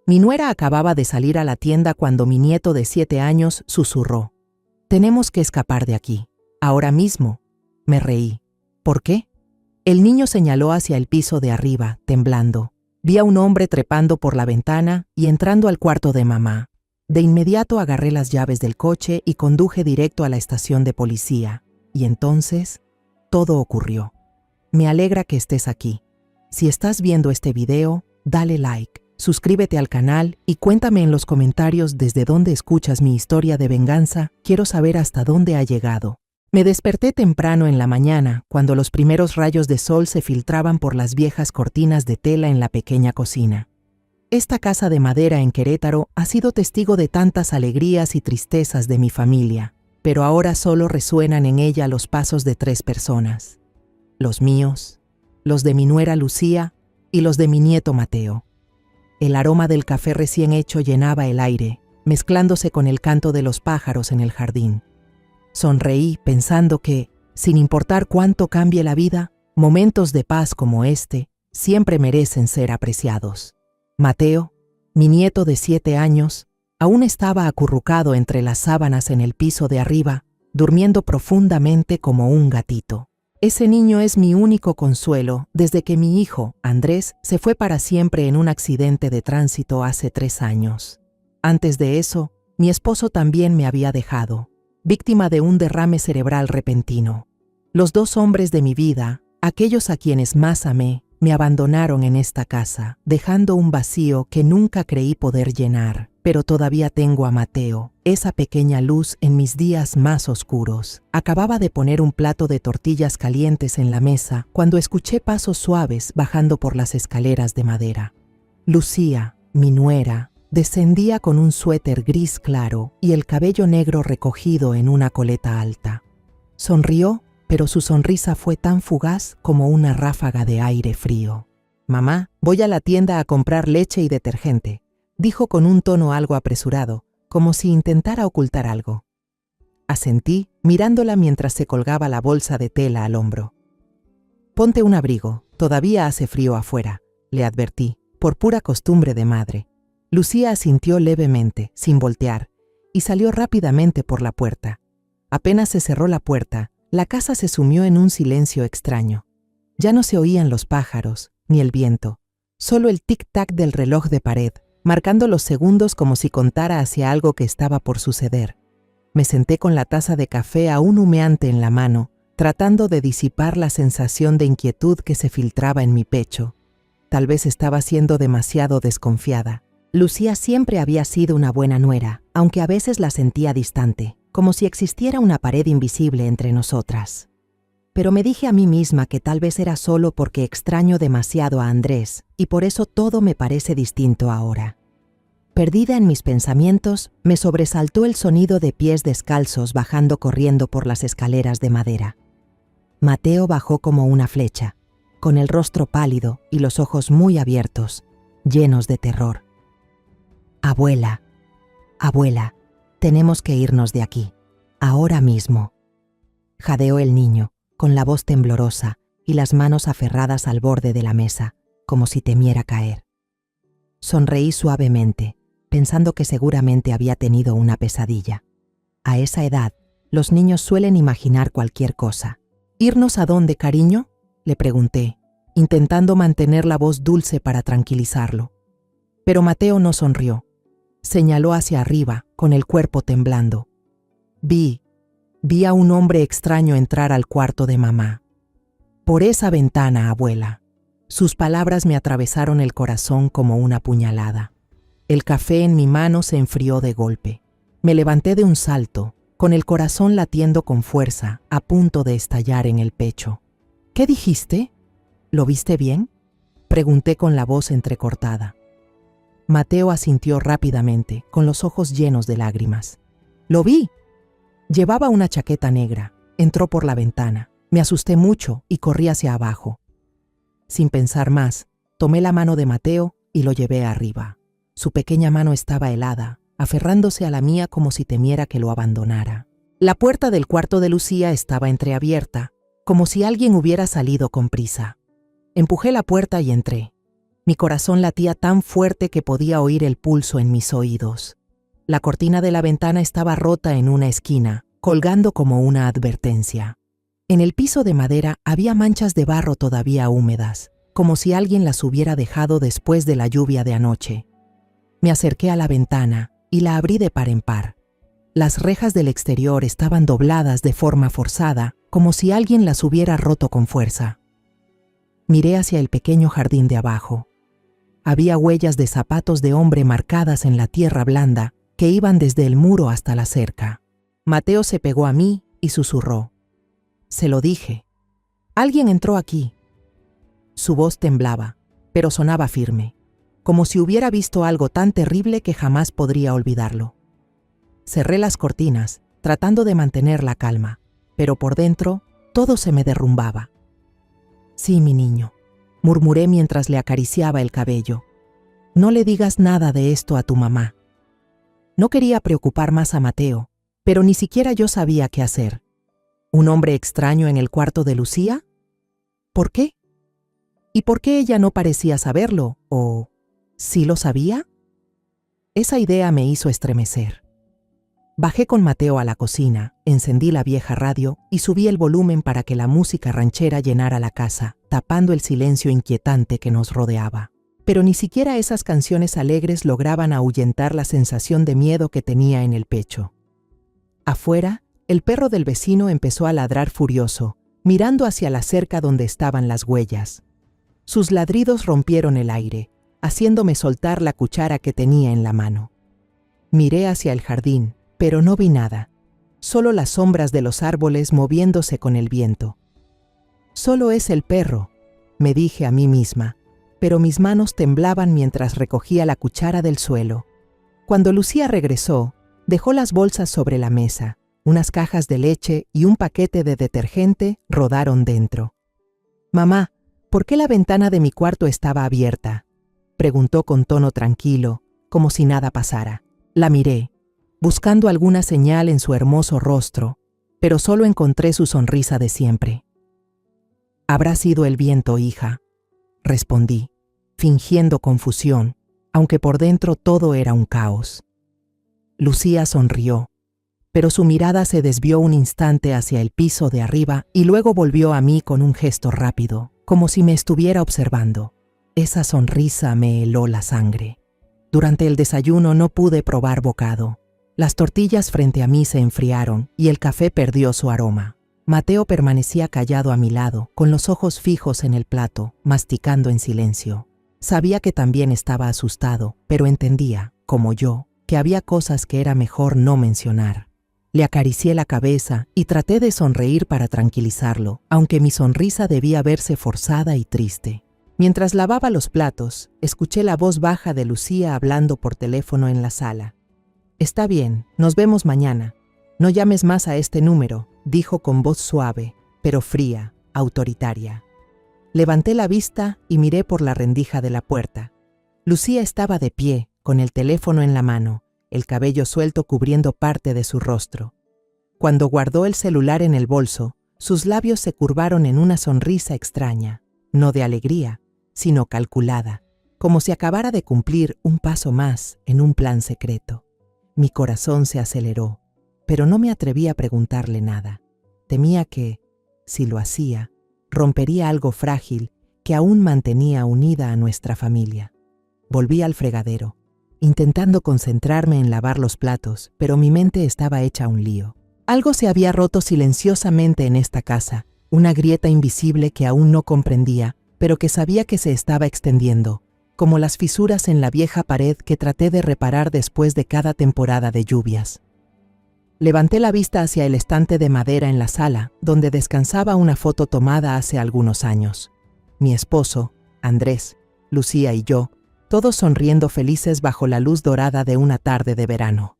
Mi nuera acababa de salir a la tienda cuando mi nieto de 7 años susurró: «Tenemos que escapar de aquí. Ahora mismo». Me reí. ¿Por qué? El niño señaló hacia el piso de arriba, temblando. Vi a un hombre trepando por la ventana y entrando al cuarto de mamá. De inmediato agarré las llaves del coche y conduje directo a la estación de policía. Y entonces, todo ocurrió. Me alegra que estés aquí. Si estás viendo este video, dale like, suscríbete al canal y cuéntame en los comentarios desde dónde escuchas mi historia de venganza. Quiero saber hasta dónde ha llegado. Me desperté temprano en la mañana, cuando los primeros rayos de sol se filtraban por las viejas cortinas de tela en la pequeña cocina. Esta casa de madera en Querétaro ha sido testigo de tantas alegrías y tristezas de mi familia, pero ahora solo resuenan en ella los pasos de 3 personas: los míos, los de mi nuera Lucía y los de mi nieto Mateo. El aroma del café recién hecho llenaba el aire, mezclándose con el canto de los pájaros en el jardín. Sonreí pensando que, sin importar cuánto cambie la vida, momentos de paz como este siempre merecen ser apreciados. Mateo, mi nieto de 7 años, aún estaba acurrucado entre las sábanas en el piso de arriba, durmiendo profundamente como un gatito. Ese niño es mi único consuelo desde que mi hijo, Andrés, se fue para siempre en un accidente de tránsito hace 3 años. Antes de eso, mi esposo también me había dejado, víctima de un derrame cerebral repentino. Los 2 hombres de mi vida, aquellos a quienes más amé, me abandonaron en esta casa, dejando un vacío que nunca creí poder llenar. Pero todavía tengo a Mateo, esa pequeña luz en mis días más oscuros. Acababa de poner un plato de tortillas calientes en la mesa cuando escuché pasos suaves bajando por las escaleras de madera. Lucía, mi nuera, descendía con un suéter gris claro y el cabello negro recogido en una coleta alta. Sonrió, pero su sonrisa fue tan fugaz como una ráfaga de aire frío. «Mamá, voy a la tienda a comprar leche y detergente», dijo con un tono algo apresurado, como si intentara ocultar algo. Asentí, mirándola mientras se colgaba la bolsa de tela al hombro. «Ponte un abrigo, todavía hace frío afuera», le advertí, por pura costumbre de madre. Lucía asintió levemente, sin voltear, y salió rápidamente por la puerta. Apenas se cerró la puerta, la casa se sumió en un silencio extraño. Ya no se oían los pájaros, ni el viento, solo el tic-tac del reloj de pared, marcando los segundos como si contara hacia algo que estaba por suceder. Me senté con la taza de café aún humeante en la mano, tratando de disipar la sensación de inquietud que se filtraba en mi pecho. Tal vez estaba siendo demasiado desconfiada. Lucía siempre había sido una buena nuera, aunque a veces la sentía distante, como si existiera una pared invisible entre nosotras. Pero me dije a mí misma que tal vez era solo porque extraño demasiado a Andrés, y por eso todo me parece distinto ahora. Perdida en mis pensamientos, me sobresaltó el sonido de pies descalzos bajando corriendo por las escaleras de madera. Mateo bajó como una flecha, con el rostro pálido y los ojos muy abiertos, llenos de terror. «Abuela, abuela, tenemos que irnos de aquí, ahora mismo», jadeó el niño, con la voz temblorosa y las manos aferradas al borde de la mesa, como si temiera caer. Sonreí suavemente, pensando que seguramente había tenido una pesadilla. A esa edad, los niños suelen imaginar cualquier cosa. «¿Irnos a dónde, cariño?», le pregunté, intentando mantener la voz dulce para tranquilizarlo. Pero Mateo no sonrió. Señaló hacia arriba, con el cuerpo temblando. Vi a un hombre extraño entrar al cuarto de mamá. «Por esa ventana, abuela». Sus palabras me atravesaron el corazón como una puñalada. El café en mi mano se enfrió de golpe. Me levanté de un salto, con el corazón latiendo con fuerza, a punto de estallar en el pecho. «¿Qué dijiste? ¿Lo viste bien?», pregunté con la voz entrecortada. Mateo asintió rápidamente, con los ojos llenos de lágrimas. «Lo vi». Llevaba una chaqueta negra. Entró por la ventana. Me asusté mucho y corrí hacia abajo. Sin pensar más, tomé la mano de Mateo y lo llevé arriba. Su pequeña mano estaba helada, aferrándose a la mía como si temiera que lo abandonara. La puerta del cuarto de Lucía estaba entreabierta, como si alguien hubiera salido con prisa. Empujé la puerta y entré. Mi corazón latía tan fuerte que podía oír el pulso en mis oídos. La cortina de la ventana estaba rota en una esquina, colgando como una advertencia. En el piso de madera había manchas de barro todavía húmedas, como si alguien las hubiera dejado después de la lluvia de anoche. Me acerqué a la ventana y la abrí de par en par. Las rejas del exterior estaban dobladas de forma forzada, como si alguien las hubiera roto con fuerza. Miré hacia el pequeño jardín de abajo. Había huellas de zapatos de hombre marcadas en la tierra blanda que iban desde el muro hasta la cerca. Mateo se pegó a mí y susurró. Se lo dije. Alguien entró aquí. Su voz temblaba, pero sonaba firme, como si hubiera visto algo tan terrible que jamás podría olvidarlo. Cerré las cortinas, tratando de mantener la calma, pero por dentro todo se me derrumbaba. Sí, mi niño, murmuré mientras le acariciaba el cabello. No le digas nada de esto a tu mamá. No quería preocupar más a Mateo, pero ni siquiera yo sabía qué hacer. ¿Un hombre extraño en el cuarto de Lucía? ¿Por qué? ¿Y por qué ella no parecía saberlo? ¿O sí lo sabía? Esa idea me hizo estremecer. Bajé con Mateo a la cocina, encendí la vieja radio y subí el volumen para que la música ranchera llenara la casa, tapando el silencio inquietante que nos rodeaba. Pero ni siquiera esas canciones alegres lograban ahuyentar la sensación de miedo que tenía en el pecho. Afuera, el perro del vecino empezó a ladrar furioso, mirando hacia la cerca donde estaban las huellas. Sus ladridos rompieron el aire, haciéndome soltar la cuchara que tenía en la mano. Miré hacia el jardín, pero no vi nada, solo las sombras de los árboles moviéndose con el viento. Solo es el perro, me dije a mí misma, pero mis manos temblaban mientras recogía la cuchara del suelo. Cuando Lucía regresó, dejó las bolsas sobre la mesa, unas cajas de leche y un paquete de detergente rodaron dentro. «Mamá, ¿por qué la ventana de mi cuarto estaba abierta?», preguntó con tono tranquilo, como si nada pasara. La miré, buscando alguna señal en su hermoso rostro, pero solo encontré su sonrisa de siempre. «Habrá sido el viento, hija», respondí, fingiendo confusión, aunque por dentro todo era un caos. Lucía sonrió, pero su mirada se desvió un instante hacia el piso de arriba y luego volvió a mí con un gesto rápido, como si me estuviera observando. Esa sonrisa me heló la sangre. Durante el desayuno no pude probar bocado. Las tortillas frente a mí se enfriaron y el café perdió su aroma. Mateo permanecía callado a mi lado, con los ojos fijos en el plato, masticando en silencio. Sabía que también estaba asustado, pero entendía, como yo, que había cosas que era mejor no mencionar. Le acaricié la cabeza y traté de sonreír para tranquilizarlo, aunque mi sonrisa debía verse forzada y triste. Mientras lavaba los platos, escuché la voz baja de Lucía hablando por teléfono en la sala. «Está bien, nos vemos mañana. No llames más a este número», dijo con voz suave, pero fría, autoritaria. Levanté la vista y miré por la rendija de la puerta. Lucía estaba de pie, con el teléfono en la mano, el cabello suelto cubriendo parte de su rostro. Cuando guardó el celular en el bolso, sus labios se curvaron en una sonrisa extraña, no de alegría, sino calculada, como si acabara de cumplir un paso más en un plan secreto. Mi corazón se aceleró, pero no me atreví a preguntarle nada. Temía que, si lo hacía, rompería algo frágil que aún mantenía unida a nuestra familia. Volví al fregadero, intentando concentrarme en lavar los platos, pero mi mente estaba hecha un lío. Algo se había roto silenciosamente en esta casa, una grieta invisible que aún no comprendía, pero que sabía que se estaba extendiendo, como las fisuras en la vieja pared que traté de reparar después de cada temporada de lluvias. Levanté la vista hacia el estante de madera en la sala, donde descansaba una foto tomada hace algunos años. Mi esposo, Andrés, Lucía y yo, todos sonriendo felices bajo la luz dorada de una tarde de verano.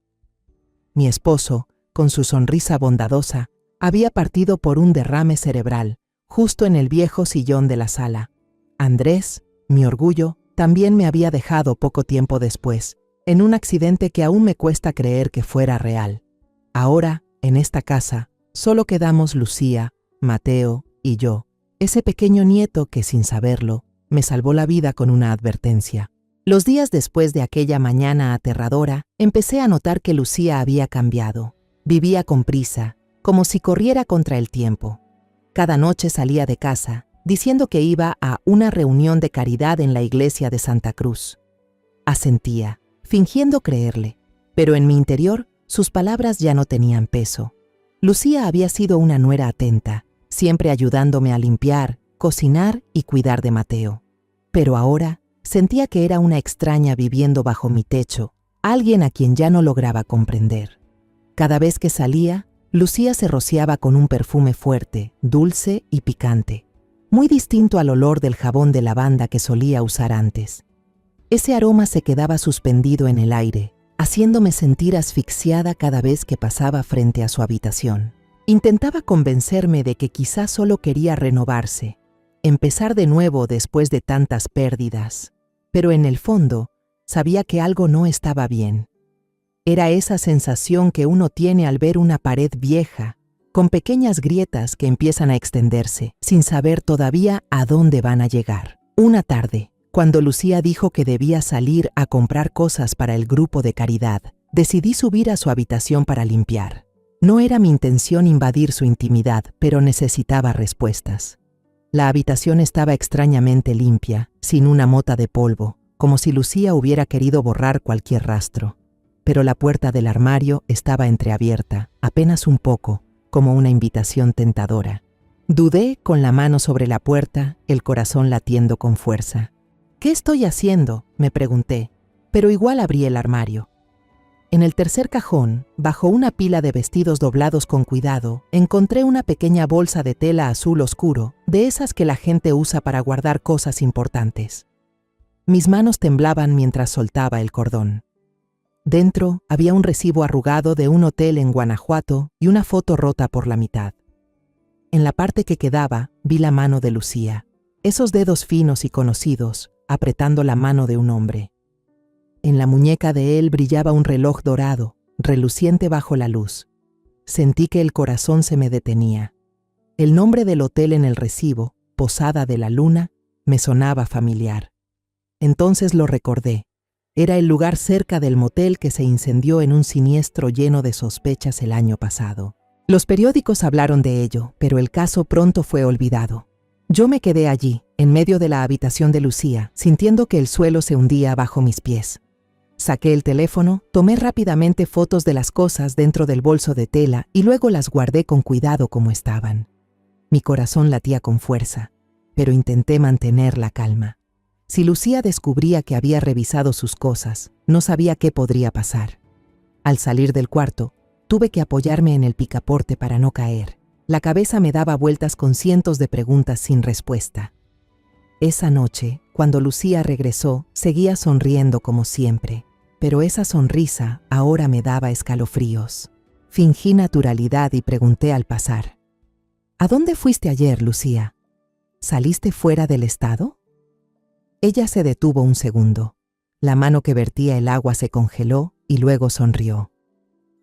Mi esposo, con su sonrisa bondadosa, había partido por un derrame cerebral, justo en el viejo sillón de la sala. Andrés, mi orgullo, también me había dejado poco tiempo después, en un accidente que aún me cuesta creer que fuera real. Ahora, en esta casa, solo quedamos Lucía, Mateo y yo, ese pequeño nieto que, sin saberlo, me salvó la vida con una advertencia. Los días después de aquella mañana aterradora, empecé a notar que Lucía había cambiado. Vivía con prisa, como si corriera contra el tiempo. Cada noche salía de casa, diciendo que iba a una reunión de caridad en la iglesia de Santa Cruz. Asentía, fingiendo creerle, pero en mi interior sus palabras ya no tenían peso. Lucía había sido una nuera atenta, siempre ayudándome a limpiar, cocinar y cuidar de Mateo. Pero ahora sentía que era una extraña viviendo bajo mi techo, alguien a quien ya no lograba comprender. Cada vez que salía, Lucía se rociaba con un perfume fuerte, dulce y picante, muy distinto al olor del jabón de lavanda que solía usar antes. Ese aroma se quedaba suspendido en el aire, haciéndome sentir asfixiada cada vez que pasaba frente a su habitación. Intentaba convencerme de que quizás solo quería renovarse, empezar de nuevo después de tantas pérdidas, pero en el fondo sabía que algo no estaba bien. Era esa sensación que uno tiene al ver una pared vieja, con pequeñas grietas que empiezan a extenderse, sin saber todavía a dónde van a llegar. Una tarde, cuando Lucía dijo que debía salir a comprar cosas para el grupo de caridad, decidí subir a su habitación para limpiar. No era mi intención invadir su intimidad, pero necesitaba respuestas. La habitación estaba extrañamente limpia, sin una mota de polvo, como si Lucía hubiera querido borrar cualquier rastro. Pero la puerta del armario estaba entreabierta, apenas un poco, como una invitación tentadora. Dudé con la mano sobre la puerta, el corazón latiendo con fuerza. ¿Qué estoy haciendo?, me pregunté, pero igual abrí el armario. En el tercer cajón, bajo una pila de vestidos doblados con cuidado, encontré una pequeña bolsa de tela azul oscuro, de esas que la gente usa para guardar cosas importantes. Mis manos temblaban mientras soltaba el cordón. Dentro había un recibo arrugado de un hotel en Guanajuato y una foto rota por la mitad. En la parte que quedaba, vi la mano de Lucía, esos dedos finos y conocidos, apretando la mano de un hombre. En la muñeca de él brillaba un reloj dorado, reluciente bajo la luz. Sentí que el corazón se me detenía. El nombre del hotel en el recibo, Posada de la Luna, me sonaba familiar. Entonces lo recordé. Era el lugar cerca del motel que se incendió en un siniestro lleno de sospechas el año pasado. Los periódicos hablaron de ello, pero el caso pronto fue olvidado. Yo me quedé allí, en medio de la habitación de Lucía, sintiendo que el suelo se hundía bajo mis pies. Saqué el teléfono, tomé rápidamente fotos de las cosas dentro del bolso de tela y luego las guardé con cuidado como estaban. Mi corazón latía con fuerza, pero intenté mantener la calma. Si Lucía descubría que había revisado sus cosas, no sabía qué podría pasar. Al salir del cuarto, tuve que apoyarme en el picaporte para no caer. La cabeza me daba vueltas con cientos de preguntas sin respuesta. Esa noche, cuando Lucía regresó, seguía sonriendo como siempre, pero esa sonrisa ahora me daba escalofríos. Fingí naturalidad y pregunté al pasar: ¿A dónde fuiste ayer, Lucía? ¿Saliste fuera del estado? Ella se detuvo un segundo. La mano que vertía el agua se congeló y luego sonrió.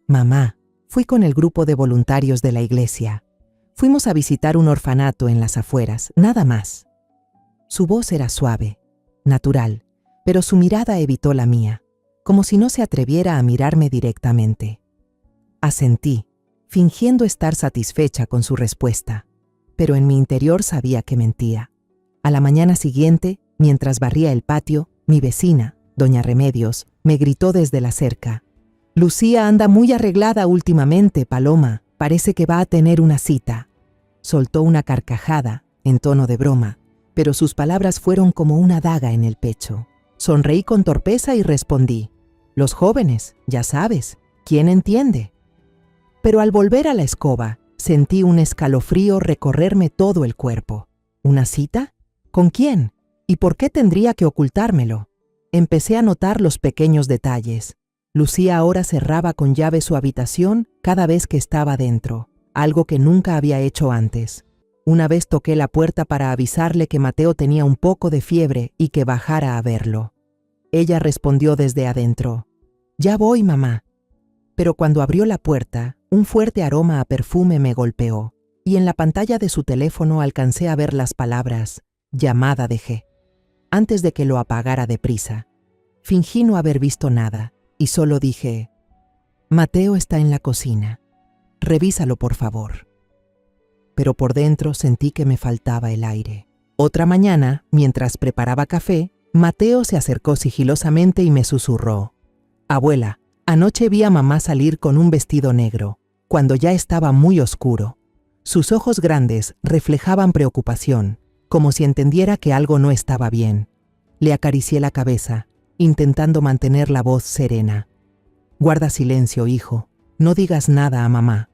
Mamá, fui con el grupo de voluntarios de la iglesia. Fuimos a visitar un orfanato en las afueras, nada más. Su voz era suave, natural, pero su mirada evitó la mía, como si no se atreviera a mirarme directamente. Asentí, fingiendo estar satisfecha con su respuesta, pero en mi interior sabía que mentía. A la mañana siguiente, mientras barría el patio, mi vecina, doña Remedios, me gritó desde la cerca: «Lucía anda muy arreglada últimamente, Paloma, parece que va a tener una cita». Soltó una carcajada, en tono de broma, pero sus palabras fueron como una daga en el pecho. Sonreí con torpeza y respondí: «Los jóvenes, ya sabes, ¿quién entiende?». Pero al volver a la escoba, sentí un escalofrío recorrerme todo el cuerpo. ¿Una cita? ¿Con quién? ¿Y por qué tendría que ocultármelo? Empecé a notar los pequeños detalles. Lucía ahora cerraba con llave su habitación cada vez que estaba dentro, algo que nunca había hecho antes. Una vez toqué la puerta para avisarle que Mateo tenía un poco de fiebre y que bajara a verlo. Ella respondió desde adentro: «Ya voy, mamá». Pero cuando abrió la puerta, un fuerte aroma a perfume me golpeó, y en la pantalla de su teléfono alcancé a ver las palabras: «Llamada de G». antes de que lo apagara deprisa. Fingí no haber visto nada y solo dije: «Mateo está en la cocina. Revísalo, por favor». Pero por dentro sentí que me faltaba el aire. Otra mañana, mientras preparaba café, Mateo se acercó sigilosamente y me susurró: «Abuela, anoche vi a mamá salir con un vestido negro, cuando ya estaba muy oscuro. Sus ojos grandes reflejaban preocupación, como si entendiera que algo no estaba bien». Le acaricié la cabeza, intentando mantener la voz serena. «Guarda silencio, hijo, no digas nada a mamá».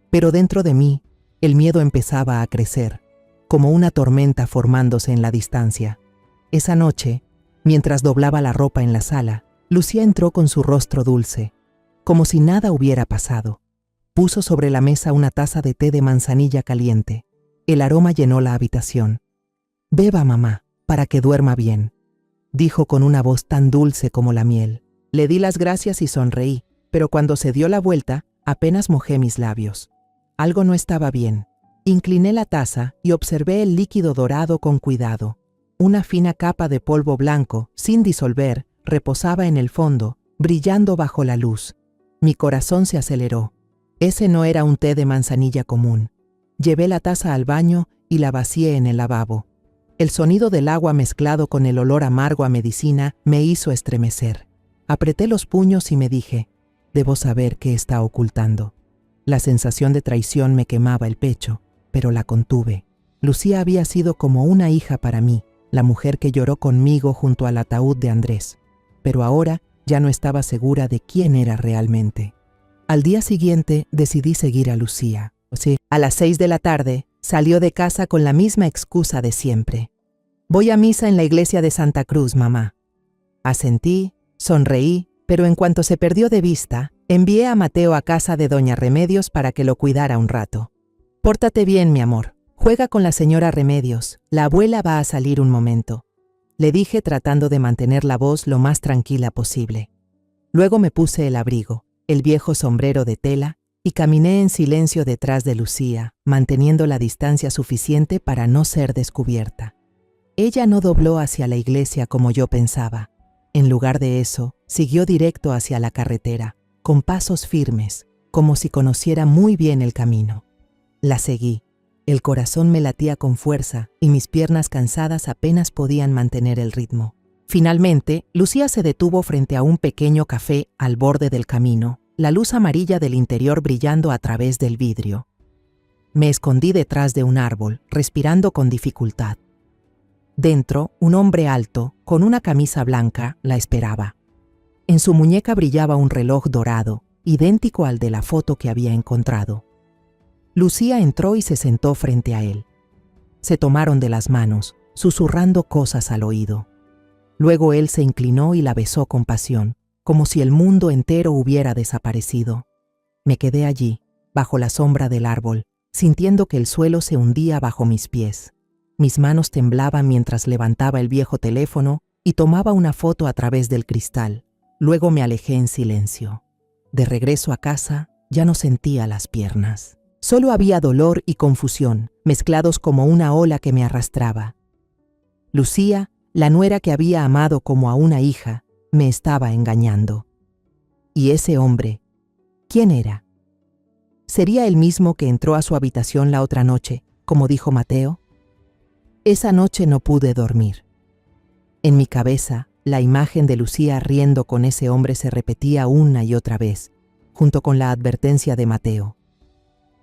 Pero dentro de mí, el miedo empezaba a crecer, como una tormenta formándose en la distancia. Esa noche, mientras doblaba la ropa en la sala, Lucía entró con su rostro dulce, como si nada hubiera pasado. Puso sobre la mesa una taza de té de manzanilla caliente. El aroma llenó la habitación. «Beba, mamá, para que duerma bien», dijo con una voz tan dulce como la miel. Le di las gracias y sonreí, pero cuando se dio la vuelta, apenas mojé mis labios. Algo no estaba bien. Incliné la taza y observé el líquido dorado con cuidado. Una fina capa de polvo blanco, sin disolver, reposaba en el fondo, brillando bajo la luz. Mi corazón se aceleró. Ese no era un té de manzanilla común. Llevé la taza al baño y la vacié en el lavabo. El sonido del agua mezclado con el olor amargo a medicina me hizo estremecer. Apreté los puños y me dije: «Debo saber qué está ocultando». La sensación de traición me quemaba el pecho, pero la contuve. Lucía había sido como una hija para mí, la mujer que lloró conmigo junto al ataúd de Andrés. Pero ahora ya no estaba segura de quién era realmente. Al día siguiente decidí seguir a Lucía. A las 6 de la tarde salió de casa con la misma excusa de siempre. «Voy a misa en la iglesia de Santa Cruz, mamá». Asentí, sonreí, pero en cuanto se perdió de vista, envié a Mateo a casa de doña Remedios para que lo cuidara un rato. «Pórtate bien, mi amor. Juega con la señora Remedios. La abuela va a salir un momento», le dije tratando de mantener la voz lo más tranquila posible. Luego me puse el abrigo, el viejo sombrero de tela, y caminé en silencio detrás de Lucía, manteniendo la distancia suficiente para no ser descubierta. Ella no dobló hacia la iglesia como yo pensaba. En lugar de eso, siguió directo hacia la carretera, con pasos firmes, como si conociera muy bien el camino. La seguí. El corazón me latía con fuerza y mis piernas cansadas apenas podían mantener el ritmo. Finalmente, Lucía se detuvo frente a un pequeño café al borde del camino, la luz amarilla del interior brillando a través del vidrio. Me escondí detrás de un árbol, respirando con dificultad. Dentro, un hombre alto, con una camisa blanca, la esperaba. En su muñeca brillaba un reloj dorado, idéntico al de la foto que había encontrado. Lucía entró y se sentó frente a él. Se tomaron de las manos, susurrando cosas al oído. Luego él se inclinó y la besó con pasión, como si el mundo entero hubiera desaparecido. Me quedé allí, bajo la sombra del árbol, sintiendo que el suelo se hundía bajo mis pies. Mis manos temblaban mientras levantaba el viejo teléfono y tomaba una foto a través del cristal. Luego me alejé en silencio. De regreso a casa, ya no sentía las piernas. Solo había dolor y confusión, mezclados como una ola que me arrastraba. Lucía, la nuera que había amado como a una hija, me estaba engañando. ¿Y ese hombre? ¿Quién era? ¿Sería el mismo que entró a su habitación la otra noche, como dijo Mateo? Esa noche no pude dormir. En mi cabeza, la imagen de Lucía riendo con ese hombre se repetía una y otra vez, junto con la advertencia de Mateo.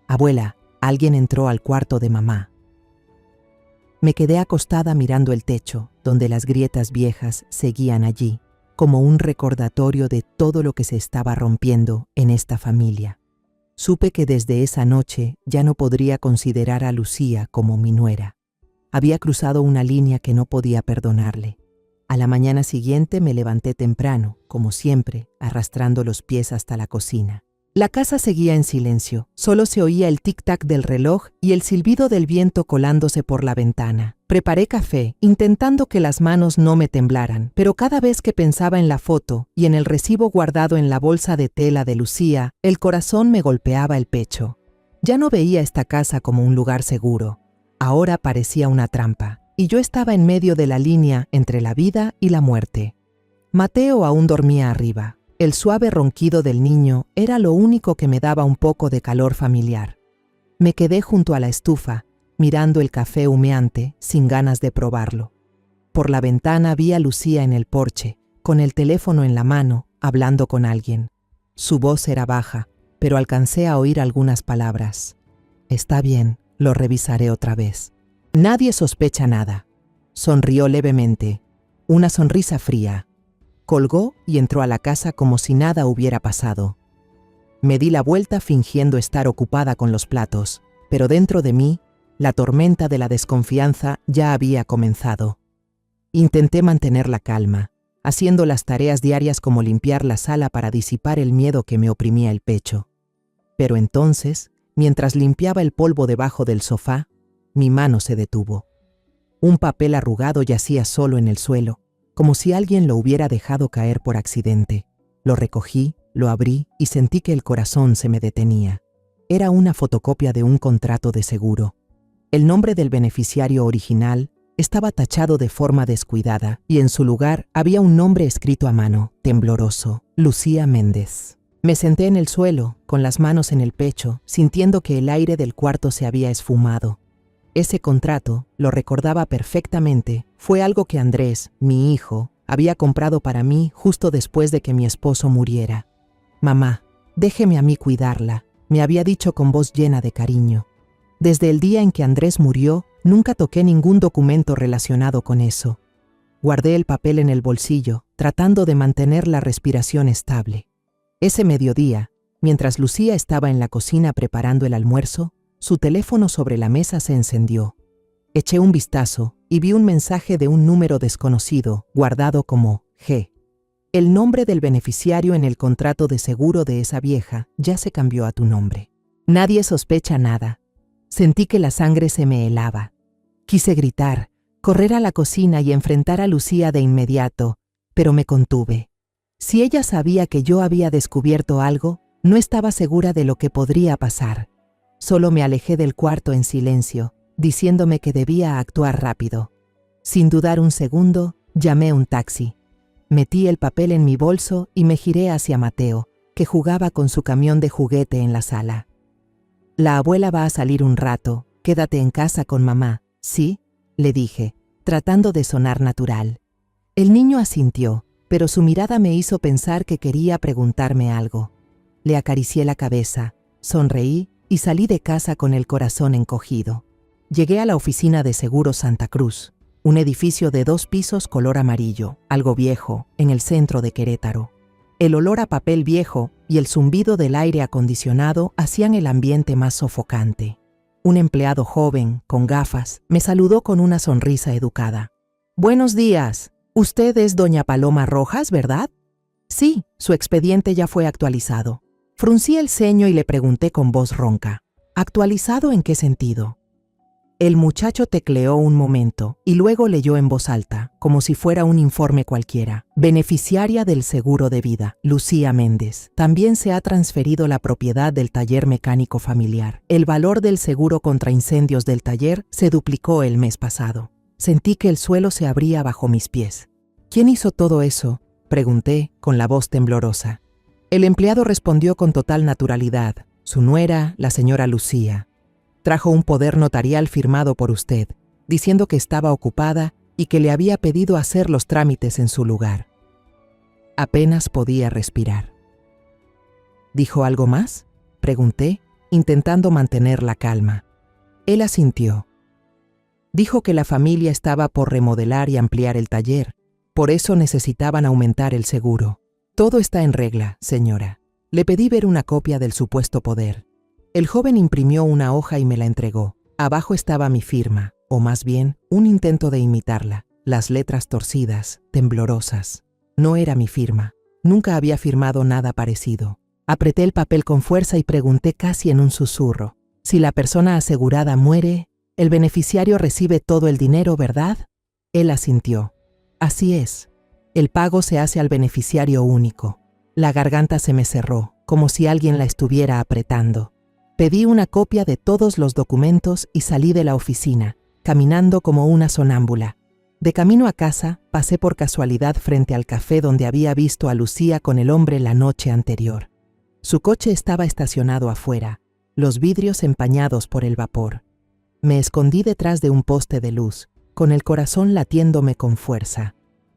«Abuela, alguien entró al cuarto de mamá». Me quedé acostada mirando el techo, donde las grietas viejas seguían allí, como un recordatorio de todo lo que se estaba rompiendo en esta familia. Supe que desde esa noche ya no podría considerar a Lucía como mi nuera. Había cruzado una línea que no podía perdonarle. A la mañana siguiente me levanté temprano, como siempre, arrastrando los pies hasta la cocina. La casa seguía en silencio, solo se oía el tic-tac del reloj y el silbido del viento colándose por la ventana. Preparé café, intentando que las manos no me temblaran, pero cada vez que pensaba en la foto y en el recibo guardado en la bolsa de tela de Lucía, el corazón me golpeaba el pecho. Ya no veía esta casa como un lugar seguro. Ahora parecía una trampa. y yo estaba en medio de la línea entre la vida y la muerte. Mateo aún dormía arriba. El suave ronquido del niño era lo único que me daba un poco de calor familiar. Me quedé junto a la estufa, mirando el café humeante, sin ganas de probarlo. Por la ventana vi a Lucía en el porche, con el teléfono en la mano, hablando con alguien. Su voz era baja, pero alcancé a oír algunas palabras. «Está bien, lo revisaré otra vez». Nadie sospecha nada. Sonrió levemente, una sonrisa fría. Colgó y entró a la casa como si nada hubiera pasado. Me di la vuelta fingiendo estar ocupada con los platos, pero dentro de mí, la tormenta de la desconfianza ya había comenzado. Intenté mantener la calma, haciendo las tareas diarias como limpiar la sala para disipar el miedo que me oprimía el pecho. Pero entonces, mientras limpiaba el polvo debajo del sofá, mi mano se detuvo. Un papel arrugado yacía solo en el suelo, como si alguien lo hubiera dejado caer por accidente. Lo recogí, lo abrí y sentí que el corazón se me detenía. Era una fotocopia de un contrato de seguro. El nombre del beneficiario original estaba tachado de forma descuidada y en su lugar había un nombre escrito a mano, tembloroso: Lucía Méndez. Me senté en el suelo, con las manos en el pecho, sintiendo que el aire del cuarto se había esfumado. Ese contrato, lo recordaba perfectamente, fue algo que Andrés, mi hijo, había comprado para mí justo después de que mi esposo muriera. «Mamá, déjeme a mí cuidarla», me había dicho con voz llena de cariño. Desde el día en que Andrés murió, nunca toqué ningún documento relacionado con eso. Guardé el papel en el bolsillo, tratando de mantener la respiración estable. Ese mediodía, mientras Lucía estaba en la cocina preparando el almuerzo, su teléfono sobre la mesa se encendió. Eché un vistazo y vi un mensaje de un número desconocido, guardado como G. El nombre del beneficiario en el contrato de seguro de esa vieja ya se cambió a tu nombre. Nadie sospecha nada. Sentí que la sangre se me helaba. Quise gritar, correr a la cocina y enfrentar a Lucía de inmediato, pero me contuve. Si ella sabía que yo había descubierto algo, no estaba segura de lo que podría pasar. Solo me alejé del cuarto en silencio, diciéndome que debía actuar rápido. Sin dudar un segundo, llamé un taxi. Metí el papel en mi bolso y me giré hacia Mateo, que jugaba con su camión de juguete en la sala. «La abuela va a salir un rato, quédate en casa con mamá, ¿sí?», le dije, tratando de sonar natural. El niño asintió, pero su mirada me hizo pensar que quería preguntarme algo. Le acaricié la cabeza, sonreí y salí de casa con el corazón encogido. Llegué a la oficina de Seguros Santa Cruz, un edificio de 2 pisos color amarillo, algo viejo, en el centro de Querétaro. El olor a papel viejo y el zumbido del aire acondicionado hacían el ambiente más sofocante. Un empleado joven, con gafas, me saludó con una sonrisa educada. «Buenos días. Usted es doña Paloma Rojas, ¿verdad?» «Sí, su expediente ya fue actualizado». Fruncí el ceño y le pregunté con voz ronca: «¿Actualizado en qué sentido?». El muchacho tecleó un momento y luego leyó en voz alta, como si fuera un informe cualquiera. «Beneficiaria del seguro de vida, Lucía Méndez. También se ha transferido la propiedad del taller mecánico familiar. El valor del seguro contra incendios del taller se duplicó el mes pasado». Sentí que el suelo se abría bajo mis pies. «¿Quién hizo todo eso?», pregunté, con la voz temblorosa. El empleado respondió con total naturalidad: «Su nuera, la señora Lucía. Trajo un poder notarial firmado por usted, diciendo que estaba ocupada y que le había pedido hacer los trámites en su lugar». Apenas podía respirar. «¿Dijo algo más?», pregunté, intentando mantener la calma. Él asintió. «Dijo que la familia estaba por remodelar y ampliar el taller, por eso necesitaban aumentar el seguro. Todo está en regla, señora. Le pedí ver una copia del supuesto poder». El joven imprimió una hoja y me la entregó. Abajo estaba mi firma, o más bien, un intento de imitarla. Las letras torcidas, temblorosas. No era mi firma. Nunca había firmado nada parecido. Apreté el papel con fuerza y pregunté casi en un susurro: «Si la persona asegurada muere, el beneficiario recibe todo el dinero, ¿verdad?». Él asintió. «Así es. El pago se hace al beneficiario único». La garganta se me cerró, como si alguien la estuviera apretando. Pedí una copia de todos los documentos y salí de la oficina, caminando como una sonámbula. De camino a casa, pasé por casualidad frente al café donde había visto a Lucía con el hombre la noche anterior. Su coche estaba estacionado afuera, los vidrios empañados por el vapor. Me escondí detrás de un poste de luz, con el corazón latiéndome con fuerza.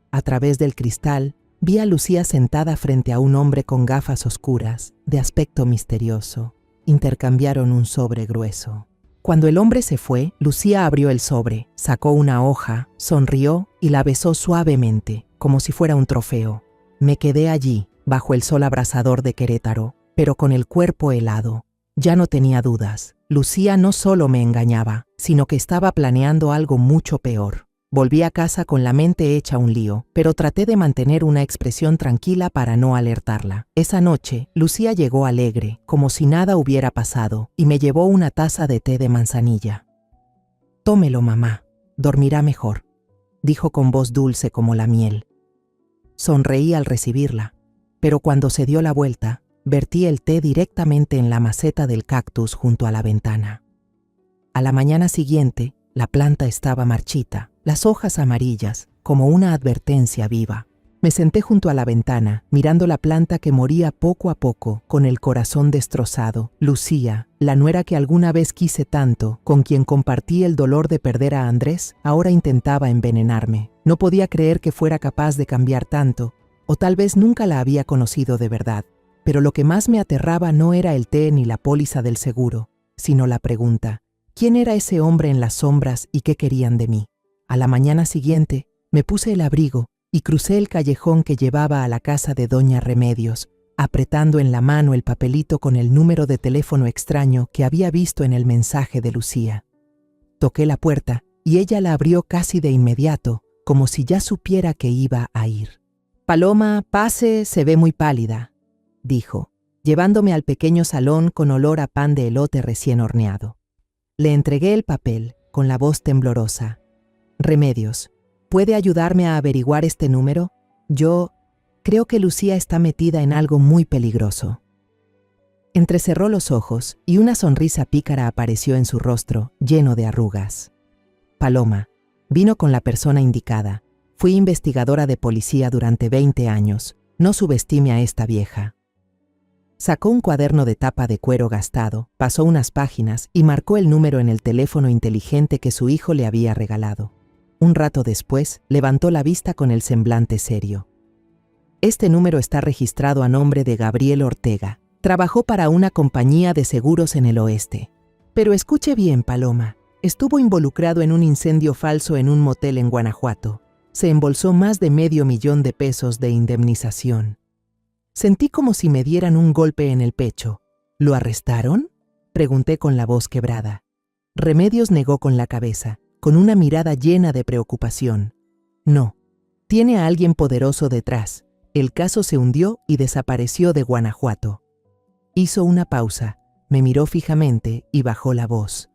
A través del cristal, vi a Lucía sentada frente a un hombre con gafas oscuras, de aspecto misterioso. Intercambiaron un sobre grueso. Cuando el hombre se fue, Lucía abrió el sobre, sacó una hoja, sonrió y la besó suavemente, como si fuera un trofeo. Me quedé allí, bajo el sol abrasador de Querétaro, pero con el cuerpo helado. Ya no tenía dudas. Lucía no solo me engañaba, sino que estaba planeando algo mucho peor. Volví a casa con la mente hecha un lío, pero traté de mantener una expresión tranquila para no alertarla. Esa noche, Lucía llegó alegre, como si nada hubiera pasado, y me llevó una taza de té de manzanilla. «Tómelo, mamá, dormirá mejor», dijo con voz dulce como la miel. Sonreí al recibirla, pero cuando se dio la vuelta, vertí el té directamente en la maceta del cactus junto a la ventana. A la mañana siguiente, la planta estaba marchita, las hojas amarillas, como una advertencia viva. Me senté junto a la ventana, mirando la planta que moría poco a poco, con el corazón destrozado. Lucía, la nuera que alguna vez quise tanto, con quien compartí el dolor de perder a Andrés, ahora intentaba envenenarme. No podía creer que fuera capaz de cambiar tanto, o tal vez nunca la había conocido de verdad. Pero lo que más me aterraba no era el té ni la póliza del seguro, sino la pregunta: ¿quién era ese hombre en las sombras y qué querían de mí? A la mañana siguiente, me puse el abrigo y crucé el callejón que llevaba a la casa de Doña Remedios, apretando en la mano el papelito con el número de teléfono extraño que había visto en el mensaje de Lucía. Toqué la puerta y ella la abrió casi de inmediato, como si ya supiera que iba a ir. «Paloma, pase, se ve muy pálida», dijo, llevándome al pequeño salón con olor a pan de elote recién horneado. Le entregué el papel, con la voz temblorosa. «Remedios, ¿puede ayudarme a averiguar este número? Yo creo que Lucía está metida en algo muy peligroso». Entrecerró los ojos y una sonrisa pícara apareció en su rostro, lleno de arrugas. «Paloma, vino con la persona indicada. Fui investigadora de policía durante 20 años. No subestime a esta vieja». Sacó un cuaderno de tapa de cuero gastado, pasó unas páginas y marcó el número en el teléfono inteligente que su hijo le había regalado. Un rato después, levantó la vista con el semblante serio. «Este número está registrado a nombre de Gabriel Ortega. Trabajó para una compañía de seguros en el oeste. Pero escuche bien, Paloma, estuvo involucrado en un incendio falso en un motel en Guanajuato. Se embolsó más de $500,000 de indemnización». Sentí como si me dieran un golpe en el pecho. «¿Lo arrestaron?», pregunté con la voz quebrada. Remedios negó con la cabeza, con una mirada llena de preocupación. «No, tiene a alguien poderoso detrás. El caso se hundió y desapareció de Guanajuato». Hizo una pausa, me miró fijamente y bajó la voz.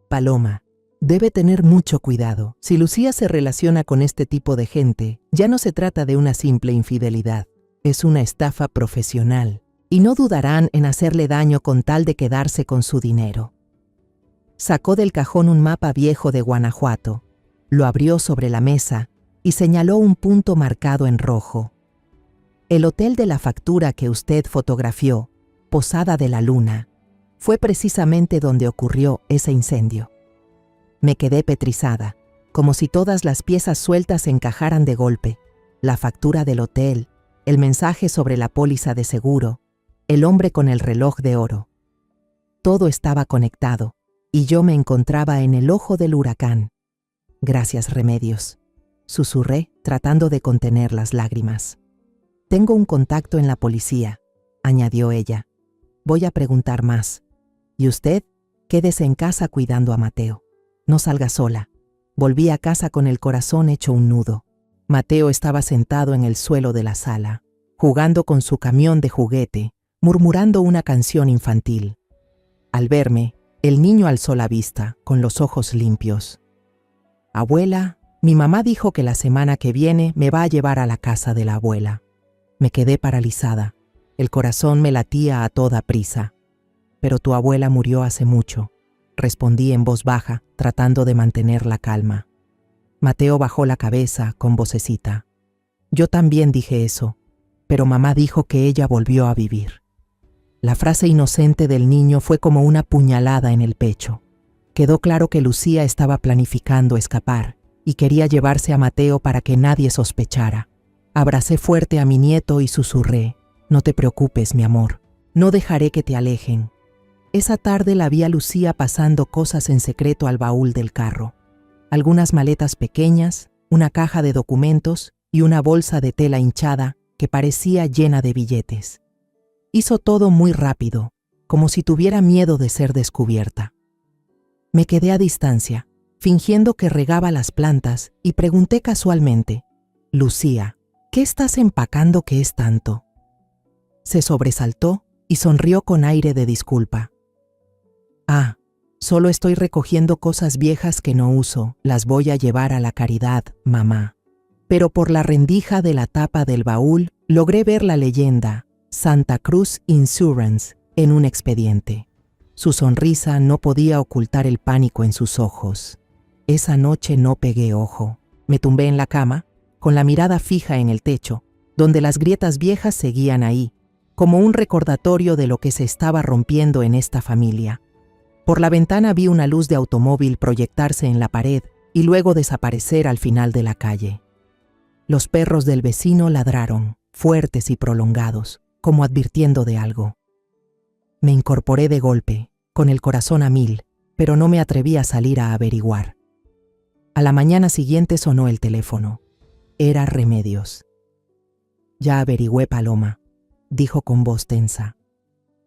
«Paloma, debe tener mucho cuidado. Si Lucía se relaciona con este tipo de gente, ya no se trata de una simple infidelidad. Es una estafa profesional, y no dudarán en hacerle daño con tal de quedarse con su dinero». Sacó del cajón un mapa viejo de Guanajuato, lo abrió sobre la mesa y señaló un punto marcado en rojo. «El hotel de la factura que usted fotografió, Posada de la Luna, fue precisamente donde ocurrió ese incendio». Me quedé petrizada, como si todas las piezas sueltas encajaran de golpe. La factura del hotel, el mensaje sobre la póliza de seguro, el hombre con el reloj de oro. Todo estaba conectado, y yo me encontraba en el ojo del huracán. «Gracias, Remedios», susurré, tratando de contener las lágrimas. «Tengo un contacto en la policía», añadió ella. «Voy a preguntar más. Y usted, quédese en casa cuidando a Mateo. No salga sola». Volví a casa con el corazón hecho un nudo. Mateo estaba sentado en el suelo de la sala, jugando con su camión de juguete, murmurando una canción infantil. Al verme, el niño alzó la vista, con los ojos limpios. «Abuela, mi mamá dijo que la semana que viene me va a llevar a la casa de la abuela». Me quedé paralizada. El corazón me latía a toda prisa. «Pero tu abuela murió hace mucho». respondí en voz baja, tratando de mantener la calma. Mateo bajó la cabeza con vocecita. Yo también dije eso, pero mamá dijo que ella volvió a vivir. La frase inocente del niño fue como una puñalada en el pecho. Quedó claro que Lucía estaba planificando escapar y quería llevarse a Mateo para que nadie sospechara. Abracé fuerte a mi nieto y susurré: no te preocupes, mi amor, no dejaré que te alejen. Esa tarde la vi a Lucía pasando cosas en secreto al baúl del carro. Algunas maletas pequeñas, una caja de documentos y una bolsa de tela hinchada que parecía llena de billetes. Hizo todo muy rápido, como si tuviera miedo de ser descubierta. Me quedé a distancia, fingiendo que regaba las plantas, y pregunté casualmente: Lucía, ¿qué estás empacando que es tanto? Se sobresaltó y sonrió con aire de disculpa. Ah, solo estoy recogiendo cosas viejas que no uso, las voy a llevar a la caridad, mamá. Pero por la rendija de la tapa del baúl logré ver la leyenda Santa Cruz Insurance en un expediente. Su sonrisa no podía ocultar el pánico en sus ojos. Esa noche no pegué ojo. Me tumbé en la cama, con la mirada fija en el techo, donde las grietas viejas seguían ahí, como un recordatorio de lo que se estaba rompiendo en esta familia. Por la ventana vi una luz de automóvil proyectarse en la pared y luego desaparecer al final de la calle. Los perros del vecino ladraron, fuertes y prolongados, como advirtiendo de algo. Me incorporé de golpe, con el corazón a mil, pero no me atreví a salir a averiguar. A la mañana siguiente sonó el teléfono. Era Remedios. Ya averigüé, Paloma, dijo con voz tensa.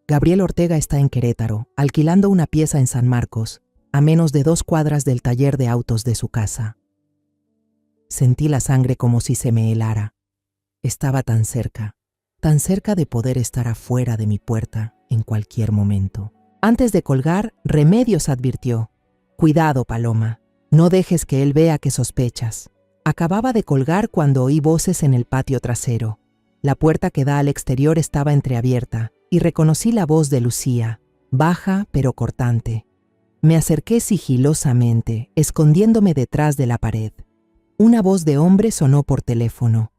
Gabriel Ortega está en Querétaro, alquilando una pieza en San Marcos, a menos de 2 cuadras del taller de autos de su casa. Sentí la sangre como si se me helara. Estaba tan cerca de poder estar afuera de mi puerta en cualquier momento. Antes de colgar, Remedios advirtió: cuidado, Paloma, no dejes que él vea que sospechas. Acababa de colgar cuando oí voces en el patio trasero. La puerta que da al exterior estaba entreabierta y reconocí la voz de Lucía, baja pero cortante. Me acerqué sigilosamente, escondiéndome detrás de la pared. Una voz de hombre sonó por teléfono.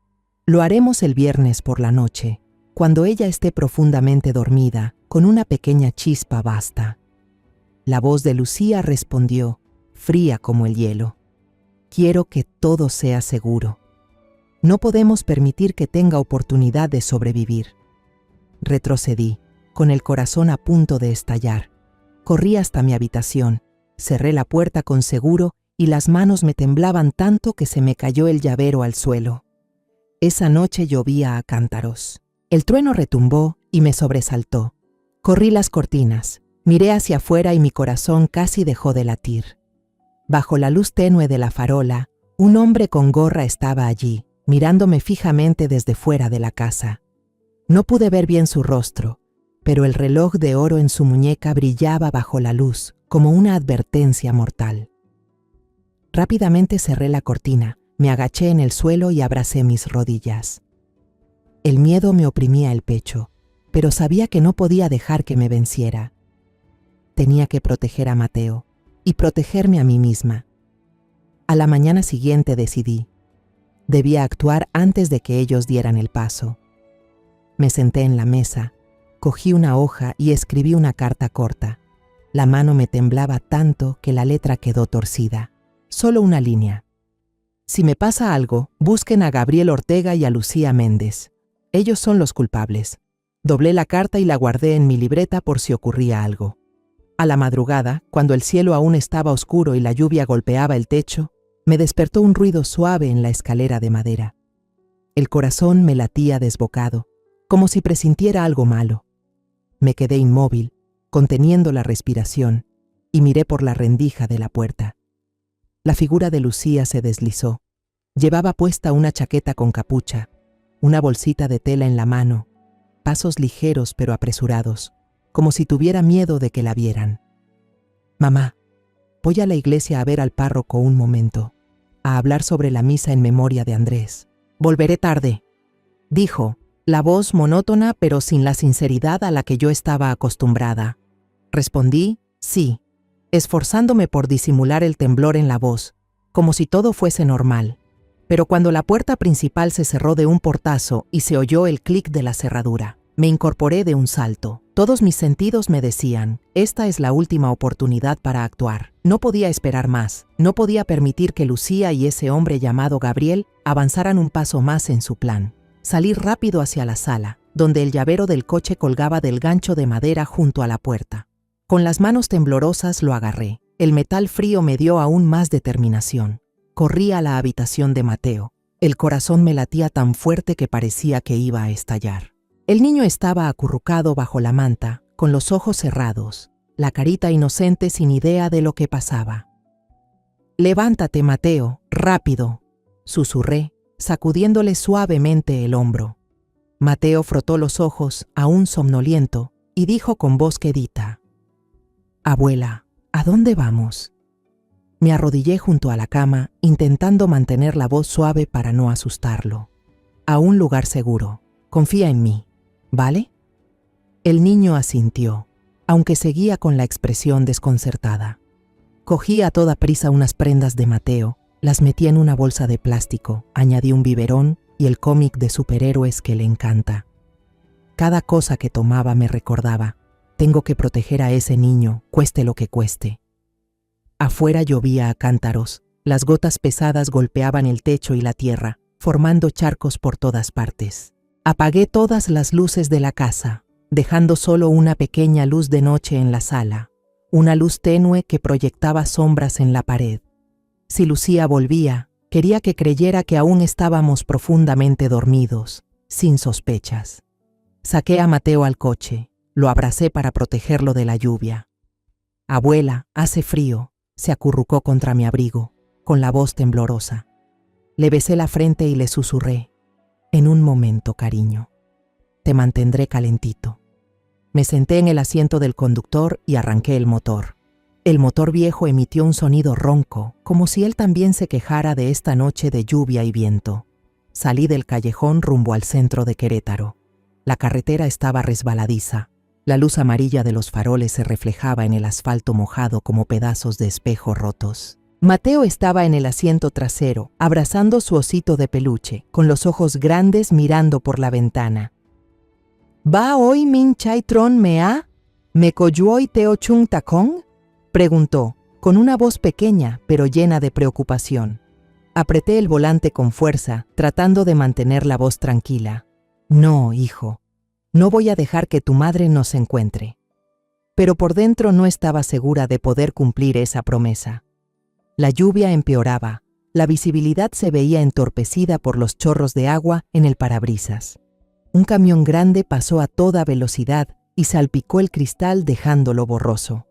Lo haremos el viernes por la noche, cuando ella esté profundamente dormida, con una pequeña chispa basta. La voz de Lucía respondió, fría como el hielo: quiero que todo sea seguro. No podemos permitir que tenga oportunidad de sobrevivir. Retrocedí, con el corazón a punto de estallar. Corrí hasta mi habitación, cerré la puerta con seguro y las manos me temblaban tanto que se me cayó el llavero al suelo. Esa noche llovía a cántaros. El trueno retumbó y me sobresaltó. Corrí las cortinas, miré hacia afuera y mi corazón casi dejó de latir. Bajo la luz tenue de la farola, un hombre con gorra estaba allí, mirándome fijamente desde fuera de la casa. No pude ver bien su rostro, pero el reloj de oro en su muñeca brillaba bajo la luz, como una advertencia mortal. Rápidamente cerré la cortina, me agaché en el suelo y abracé mis rodillas. El miedo me oprimía el pecho, pero sabía que no podía dejar que me venciera. Tenía que proteger a Mateo y protegerme a mí misma. A la mañana siguiente decidí. Debía actuar antes de que ellos dieran el paso. Me senté en la mesa, cogí una hoja y escribí una carta corta. La mano me temblaba tanto que la letra quedó torcida. Solo una línea. Si me pasa algo, busquen a Gabriel Ortega y a Lucía Méndez. Ellos son los culpables. Doblé la carta y la guardé en mi libreta por si ocurría algo. A la madrugada, cuando el cielo aún estaba oscuro y la lluvia golpeaba el techo, me despertó un ruido suave en la escalera de madera. El corazón me latía desbocado, como si presintiera algo malo. Me quedé inmóvil, conteniendo la respiración, y miré por la rendija de la puerta. La figura de Lucía se deslizó. Llevaba puesta una chaqueta con capucha, una bolsita de tela en la mano, pasos ligeros pero apresurados, como si tuviera miedo de que la vieran. «Mamá, voy a la iglesia a ver al párroco un momento, a hablar sobre la misa en memoria de Andrés. Volveré tarde», dijo, la voz monótona pero sin la sinceridad a la que yo estaba acostumbrada. Respondí, sí, esforzándome por disimular el temblor en la voz, como si todo fuese normal. Pero cuando la puerta principal se cerró de un portazo y se oyó el clic de la cerradura, me incorporé de un salto. Todos mis sentidos me decían, esta es la última oportunidad para actuar. No podía esperar más, no podía permitir que Lucía y ese hombre llamado Gabriel avanzaran un paso más en su plan. Salí rápido hacia la sala, donde el llavero del coche colgaba del gancho de madera junto a la puerta. Con las manos temblorosas lo agarré. El metal frío me dio aún más determinación. Corrí a la habitación de Mateo. El corazón me latía tan fuerte que parecía que iba a estallar. El niño estaba acurrucado bajo la manta, con los ojos cerrados, la carita inocente sin idea de lo que pasaba. «Levántate, Mateo, rápido», susurré, sacudiéndole suavemente el hombro. Mateo frotó los ojos, aún somnoliento, y dijo con voz quedita: «Abuela, ¿a dónde vamos?». Me arrodillé junto a la cama, intentando mantener la voz suave para no asustarlo. «A un lugar seguro. Confía en mí, ¿vale?». El niño asintió, aunque seguía con la expresión desconcertada. Cogí a toda prisa unas prendas de Mateo, las metí en una bolsa de plástico, añadí un biberón y el cómic de superhéroes que le encanta. Cada cosa que tomaba me recordaba: tengo que proteger a ese niño, cueste lo que cueste. Afuera llovía a cántaros, las gotas pesadas golpeaban el techo y la tierra, formando charcos por todas partes. Apagué todas las luces de la casa, dejando solo una pequeña luz de noche en la sala, una luz tenue que proyectaba sombras en la pared. Si Lucía volvía, quería que creyera que aún estábamos profundamente dormidos, sin sospechas. Saqué a Mateo al coche, lo abracé para protegerlo de la lluvia. «Abuela, hace frío», se acurrucó contra mi abrigo, con la voz temblorosa. Le besé la frente y le susurré: «En un momento, cariño. Te mantendré calentito». Me senté en el asiento del conductor y arranqué el motor. El motor viejo emitió un sonido ronco, como si él también se quejara de esta noche de lluvia y viento. Salí del callejón rumbo al centro de Querétaro. La carretera estaba resbaladiza. La luz amarilla de los faroles se reflejaba en el asfalto mojado como pedazos de espejo rotos. Mateo estaba en el asiento trasero, abrazando su osito de peluche, con los ojos grandes mirando por la ventana. «¿Va hoy min chai tron mea? ¿Me coyuoi teo chung tacón?», preguntó, con una voz pequeña pero llena de preocupación. Apreté el volante con fuerza, tratando de mantener la voz tranquila. «No, hijo. No voy a dejar que tu madre nos encuentre». Pero por dentro no estaba segura de poder cumplir esa promesa. La lluvia empeoraba, la visibilidad se veía entorpecida por los chorros de agua en el parabrisas. Un camión grande pasó a toda velocidad y salpicó el cristal dejándolo borroso.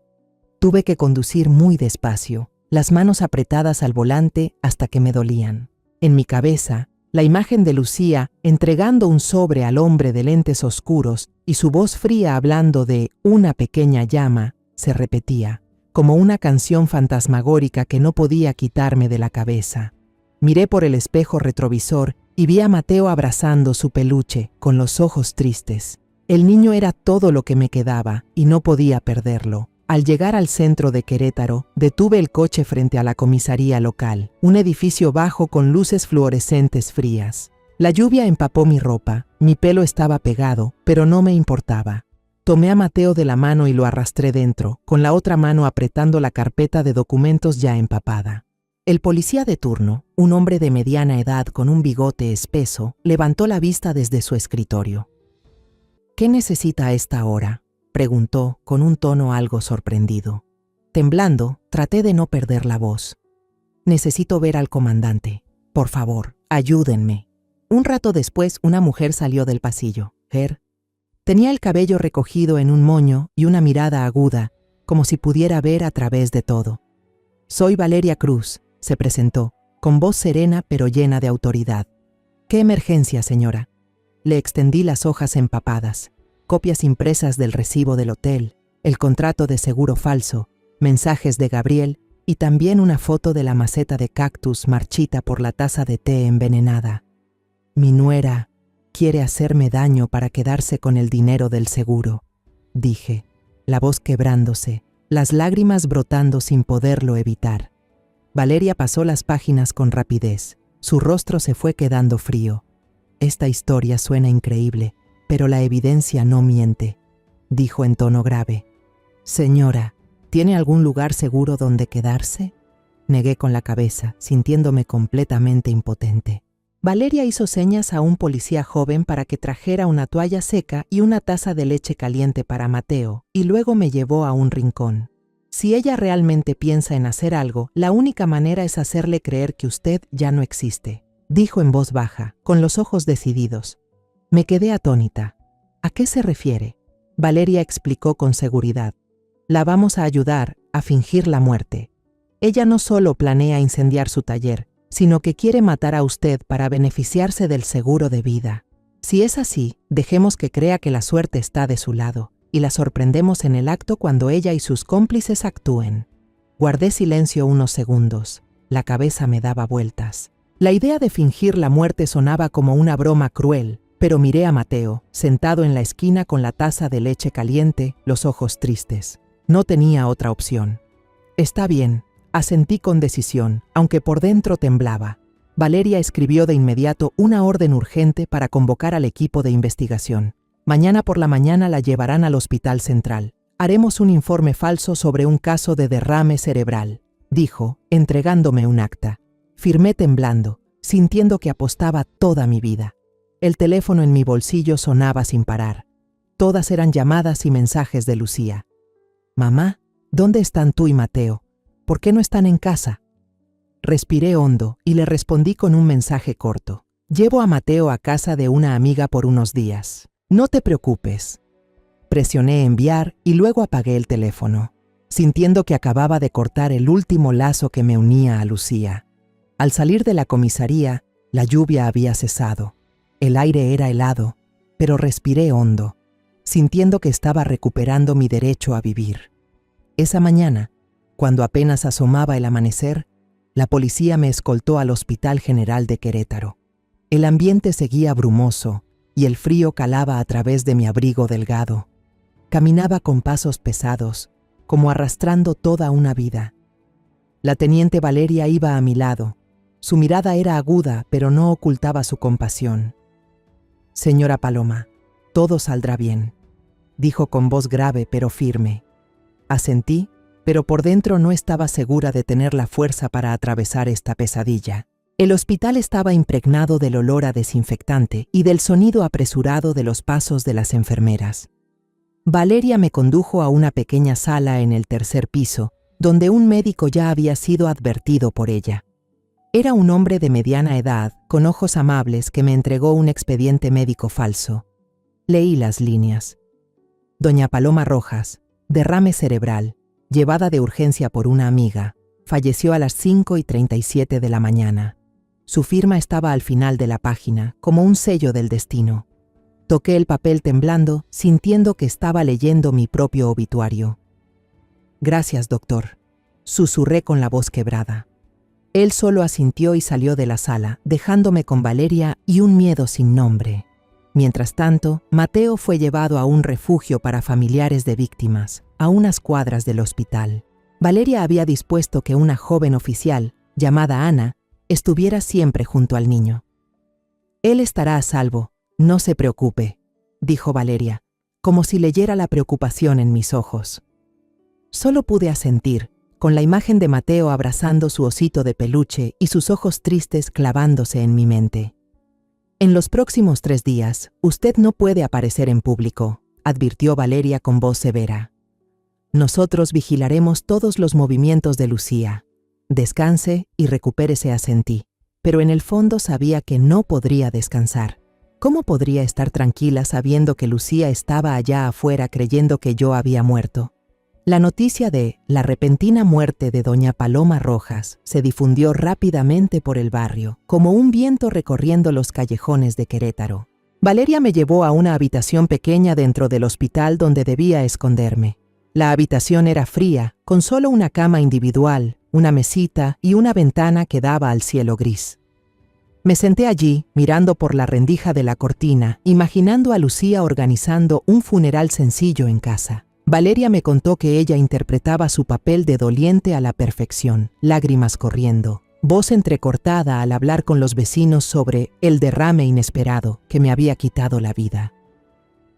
Tuve que conducir muy despacio, las manos apretadas al volante hasta que me dolían. En mi cabeza, la imagen de Lucía entregando un sobre al hombre de lentes oscuros y su voz fría hablando de una pequeña llama se repetía, como una canción fantasmagórica que no podía quitarme de la cabeza. Miré por el espejo retrovisor y vi a Mateo abrazando su peluche, con los ojos tristes. El niño era todo lo que me quedaba y no podía perderlo. Al llegar al centro de Querétaro, detuve el coche frente a la comisaría local, un edificio bajo con luces fluorescentes frías. La lluvia empapó mi ropa, mi pelo estaba pegado, pero no me importaba. Tomé a Mateo de la mano y lo arrastré dentro, con la otra mano apretando la carpeta de documentos ya empapada. El policía de turno, un hombre de mediana edad con un bigote espeso, levantó la vista desde su escritorio. «¿Qué necesita a esta hora?», preguntó con un tono algo sorprendido. Temblando, traté de no perder la voz. «Necesito ver al comandante. Por favor, ayúdenme». Un rato después, una mujer salió del pasillo. Tenía el cabello recogido en un moño y una mirada aguda, como si pudiera ver a través de todo. «Soy Valeria Cruz», se presentó, con voz serena pero llena de autoridad. «¿Qué emergencia, señora?». Le extendí las hojas empapadas, copias impresas del recibo del hotel, el contrato de seguro falso, mensajes de Gabriel y también una foto de la maceta de cactus marchita por la taza de té envenenada. «Mi nuera quiere hacerme daño para quedarse con el dinero del seguro», dije, la voz quebrándose, las lágrimas brotando sin poderlo evitar. Valeria pasó las páginas con rapidez. Su rostro se fue quedando frío. Esta historia suena increíble, pero la evidencia no miente, dijo en tono grave. Señora, ¿tiene algún lugar seguro donde quedarse? Negué con la cabeza, sintiéndome completamente impotente. Valeria hizo señas a un policía joven para que trajera una toalla seca y una taza de leche caliente para Mateo, y luego me llevó a un rincón. Si ella realmente piensa en hacer algo, la única manera es hacerle creer que usted ya no existe, dijo en voz baja, con los ojos decididos. Me quedé atónita. ¿A qué se refiere? Valeria explicó con seguridad. La vamos a ayudar a fingir la muerte. Ella no solo planea incendiar su taller, sino que quiere matar a usted para beneficiarse del seguro de vida. Si es así, dejemos que crea que la suerte está de su lado, y la sorprendemos en el acto cuando ella y sus cómplices actúen. Guardé silencio unos segundos. La cabeza me daba vueltas. La idea de fingir la muerte sonaba como una broma cruel, pero miré a Mateo, sentado en la esquina con la taza de leche caliente, los ojos tristes. No tenía otra opción. Está bien, asentí con decisión, aunque por dentro temblaba. Valeria escribió de inmediato una orden urgente para convocar al equipo de investigación. Mañana por la mañana la llevarán al Hospital Central. Haremos un informe falso sobre un caso de derrame cerebral, dijo, entregándome un acta. Firmé temblando, sintiendo que apostaba toda mi vida. El teléfono en mi bolsillo sonaba sin parar. Todas eran llamadas y mensajes de Lucía. Mamá, ¿dónde están tú y Mateo? ¿Por qué no están en casa? Respiré hondo y le respondí con un mensaje corto. Llevo a Mateo a casa de una amiga por unos días. No te preocupes. Presioné enviar y luego apagué el teléfono, sintiendo que acababa de cortar el último lazo que me unía a Lucía. Al salir de la comisaría, la lluvia había cesado. El aire era helado, pero respiré hondo, sintiendo que estaba recuperando mi derecho a vivir. Esa mañana, cuando apenas asomaba el amanecer, la policía me escoltó al Hospital General de Querétaro. El ambiente seguía brumoso y el frío calaba a través de mi abrigo delgado. Caminaba con pasos pesados, como arrastrando toda una vida. La teniente Valeria iba a mi lado. Su mirada era aguda, pero no ocultaba su compasión. Señora Paloma, todo saldrá bien, dijo con voz grave pero firme. Asentí, pero por dentro no estaba segura de tener la fuerza para atravesar esta pesadilla. El hospital estaba impregnado del olor a desinfectante y del sonido apresurado de los pasos de las enfermeras. Valeria me condujo a una pequeña sala en el tercer piso, donde un médico ya había sido advertido por ella. Era un hombre de mediana edad, con ojos amables, que me entregó un expediente médico falso. Leí las líneas. Doña Paloma Rojas, derrame cerebral, llevada de urgencia por una amiga, falleció a las 5:37 de la mañana. Su firma estaba al final de la página, como un sello del destino. Toqué el papel temblando, sintiendo que estaba leyendo mi propio obituario. Gracias, doctor, susurré con la voz quebrada. Él solo asintió y salió de la sala, dejándome con Valeria y un miedo sin nombre. Mientras tanto, Mateo fue llevado a un refugio para familiares de víctimas, a unas cuadras del hospital. Valeria había dispuesto que una joven oficial, llamada Ana, estuviera siempre junto al niño. Él estará a salvo, no se preocupe, dijo Valeria, como si leyera la preocupación en mis ojos. Solo pude asentir, con la imagen de Mateo abrazando su osito de peluche y sus ojos tristes clavándose en mi mente. En los próximos 3 días, usted no puede aparecer en público, advirtió Valeria con voz severa. Nosotros vigilaremos todos los movimientos de Lucía. Descanse y recupérese, asentí, pero en el fondo sabía que no podría descansar. ¿Cómo podría estar tranquila sabiendo que Lucía estaba allá afuera creyendo que yo había muerto? La noticia de la repentina muerte de doña Paloma Rojas se difundió rápidamente por el barrio, como un viento recorriendo los callejones de Querétaro. Valeria me llevó a una habitación pequeña dentro del hospital donde debía esconderme. La habitación era fría, con solo una cama individual, una mesita y una ventana que daba al cielo gris. Me senté allí, mirando por la rendija de la cortina, imaginando a Lucía organizando un funeral sencillo en casa. Valeria me contó que ella interpretaba su papel de doliente a la perfección, lágrimas corriendo, voz entrecortada al hablar con los vecinos sobre el derrame inesperado que me había quitado la vida.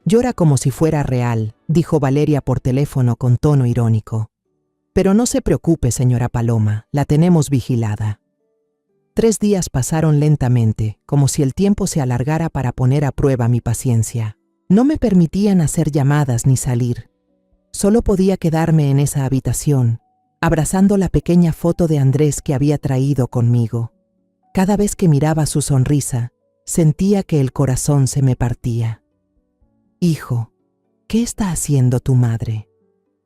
Llora como si fuera real, dijo Valeria por teléfono con tono irónico. Pero no se preocupe, señora Paloma, la tenemos vigilada. 3 días pasaron lentamente, como si el tiempo se alargara para poner a prueba mi paciencia. No me permitían hacer llamadas ni salir. Solo podía quedarme en esa habitación, abrazando la pequeña foto de Andrés que había traído conmigo. Cada vez que miraba su sonrisa, sentía que el corazón se me partía. «Hijo, ¿qué está haciendo tu madre?»,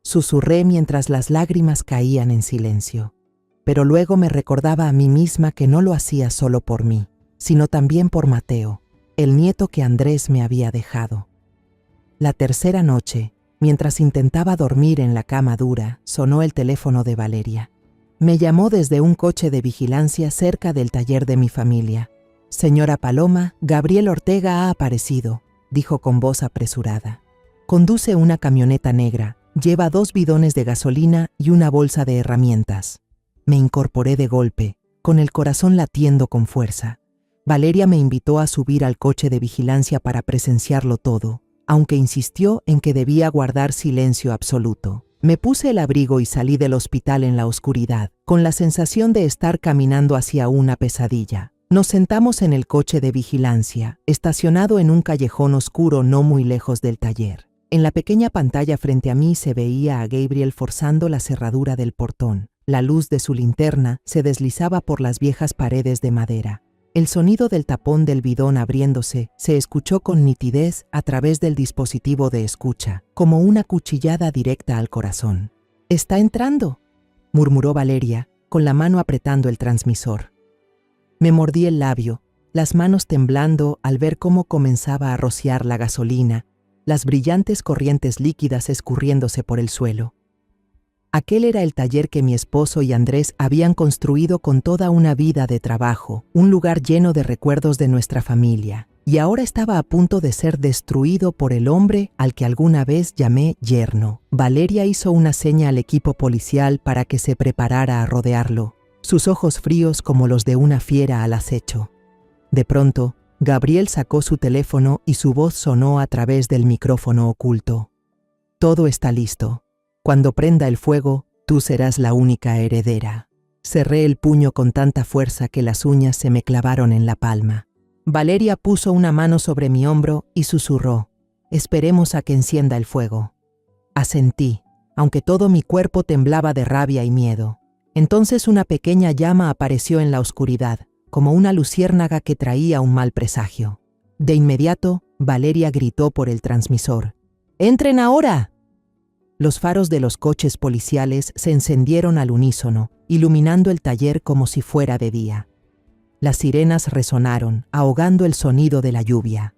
susurré mientras las lágrimas caían en silencio. Pero luego me recordaba a mí misma que no lo hacía solo por mí, sino también por Mateo, el nieto que Andrés me había dejado. La tercera noche, mientras intentaba dormir en la cama dura, sonó el teléfono de Valeria. Me llamó desde un coche de vigilancia cerca del taller de mi familia. «Señora Paloma, Gabriel Ortega ha aparecido», dijo con voz apresurada. «Conduce una camioneta negra, lleva 2 bidones de gasolina y una bolsa de herramientas». Me incorporé de golpe, con el corazón latiendo con fuerza. Valeria me invitó a subir al coche de vigilancia para presenciarlo todo, aunque insistió en que debía guardar silencio absoluto. Me puse el abrigo y salí del hospital en la oscuridad, con la sensación de estar caminando hacia una pesadilla. Nos sentamos en el coche de vigilancia, estacionado en un callejón oscuro no muy lejos del taller. En la pequeña pantalla frente a mí se veía a Gabriel forzando la cerradura del portón. La luz de su linterna se deslizaba por las viejas paredes de madera. El sonido del tapón del bidón abriéndose se escuchó con nitidez a través del dispositivo de escucha, como una cuchillada directa al corazón. «¿Está entrando?», murmuró Valeria, con la mano apretando el transmisor. Me mordí el labio, las manos temblando al ver cómo comenzaba a rociar la gasolina, las brillantes corrientes líquidas escurriéndose por el suelo. Aquel era el taller que mi esposo y Andrés habían construido con toda una vida de trabajo, un lugar lleno de recuerdos de nuestra familia, y ahora estaba a punto de ser destruido por el hombre al que alguna vez llamé yerno. Valeria hizo una seña al equipo policial para que se preparara a rodearlo, sus ojos fríos como los de una fiera al acecho. De pronto, Gabriel sacó su teléfono y su voz sonó a través del micrófono oculto. «Todo está listo. Cuando prenda el fuego, tú serás la única heredera». Cerré el puño con tanta fuerza que las uñas se me clavaron en la palma. Valeria puso una mano sobre mi hombro y susurró: «Esperemos a que encienda el fuego». Asentí, aunque todo mi cuerpo temblaba de rabia y miedo. Entonces una pequeña llama apareció en la oscuridad, como una luciérnaga que traía un mal presagio. De inmediato, Valeria gritó por el transmisor: «¡Entren ahora!». Los faros de los coches policiales se encendieron al unísono, iluminando el taller como si fuera de día. Las sirenas resonaron, ahogando el sonido de la lluvia.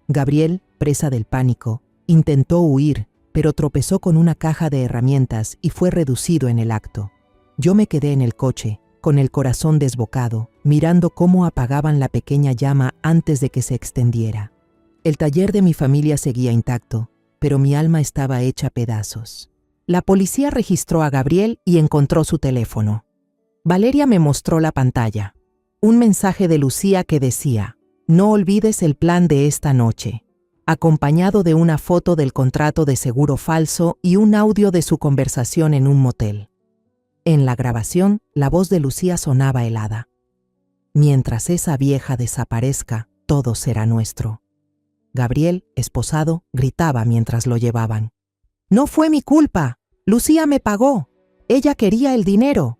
Gabriel, presa del pánico, intentó huir, pero tropezó con una caja de herramientas y fue reducido en el acto. Yo me quedé en el coche, con el corazón desbocado, mirando cómo apagaban la pequeña llama antes de que se extendiera. El taller de mi familia seguía intacto, pero mi alma estaba hecha pedazos. La policía registró a Gabriel y encontró su teléfono. Valeria me mostró la pantalla. Un mensaje de Lucía que decía: «No olvides el plan de esta noche», acompañado de una foto del contrato de seguro falso y un audio de su conversación en un motel. En la grabación, la voz de Lucía sonaba helada: «Mientras esa vieja desaparezca, todo será nuestro». Gabriel, esposado, gritaba mientras lo llevaban: «No fue mi culpa. Lucía me pagó. Ella quería el dinero».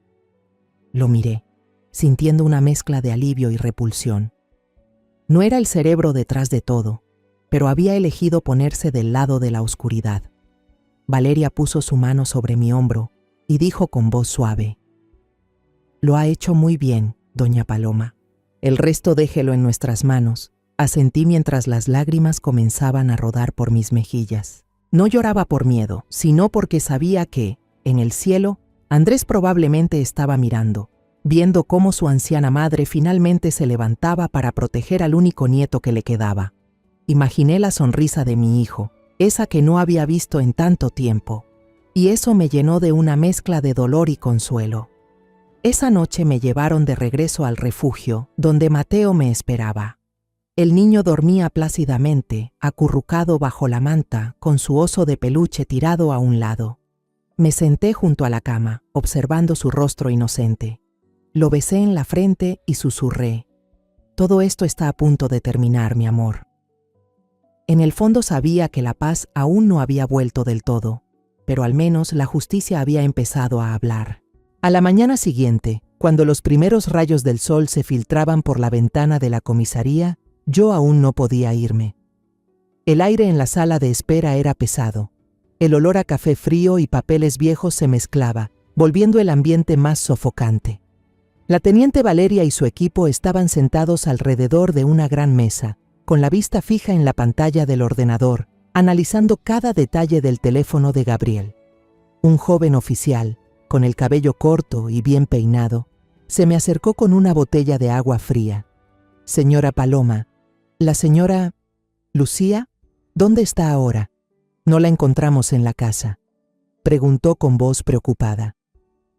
Lo miré, sintiendo una mezcla de alivio y repulsión. No era el cerebro detrás de todo, pero había elegido ponerse del lado de la oscuridad. Valeria puso su mano sobre mi hombro y dijo con voz suave: «Lo ha hecho muy bien, doña Paloma. El resto déjelo en nuestras manos». Asentí mientras las lágrimas comenzaban a rodar por mis mejillas. No lloraba por miedo, sino porque sabía que, en el cielo, Andrés probablemente estaba mirando, viendo cómo su anciana madre finalmente se levantaba para proteger al único nieto que le quedaba. Imaginé la sonrisa de mi hijo, esa que no había visto en tanto tiempo, y eso me llenó de una mezcla de dolor y consuelo. Esa noche me llevaron de regreso al refugio, donde Mateo me esperaba. El niño dormía plácidamente, acurrucado bajo la manta, con su oso de peluche tirado a un lado. Me senté junto a la cama, observando su rostro inocente. Lo besé en la frente y susurré: «Todo esto está a punto de terminar, mi amor». En el fondo sabía que la paz aún no había vuelto del todo, pero al menos la justicia había empezado a hablar. A la mañana siguiente, cuando los primeros rayos del sol se filtraban por la ventana de la comisaría, yo aún no podía irme. El aire en la sala de espera era pesado. El olor a café frío y papeles viejos se mezclaba, volviendo el ambiente más sofocante. La teniente Valeria y su equipo estaban sentados alrededor de una gran mesa, con la vista fija en la pantalla del ordenador, analizando cada detalle del teléfono de Gabriel. Un joven oficial, con el cabello corto y bien peinado, se me acercó con una botella de agua fría. «Señora Paloma, la señora Lucía, ¿dónde está ahora? No la encontramos en la casa», preguntó con voz preocupada.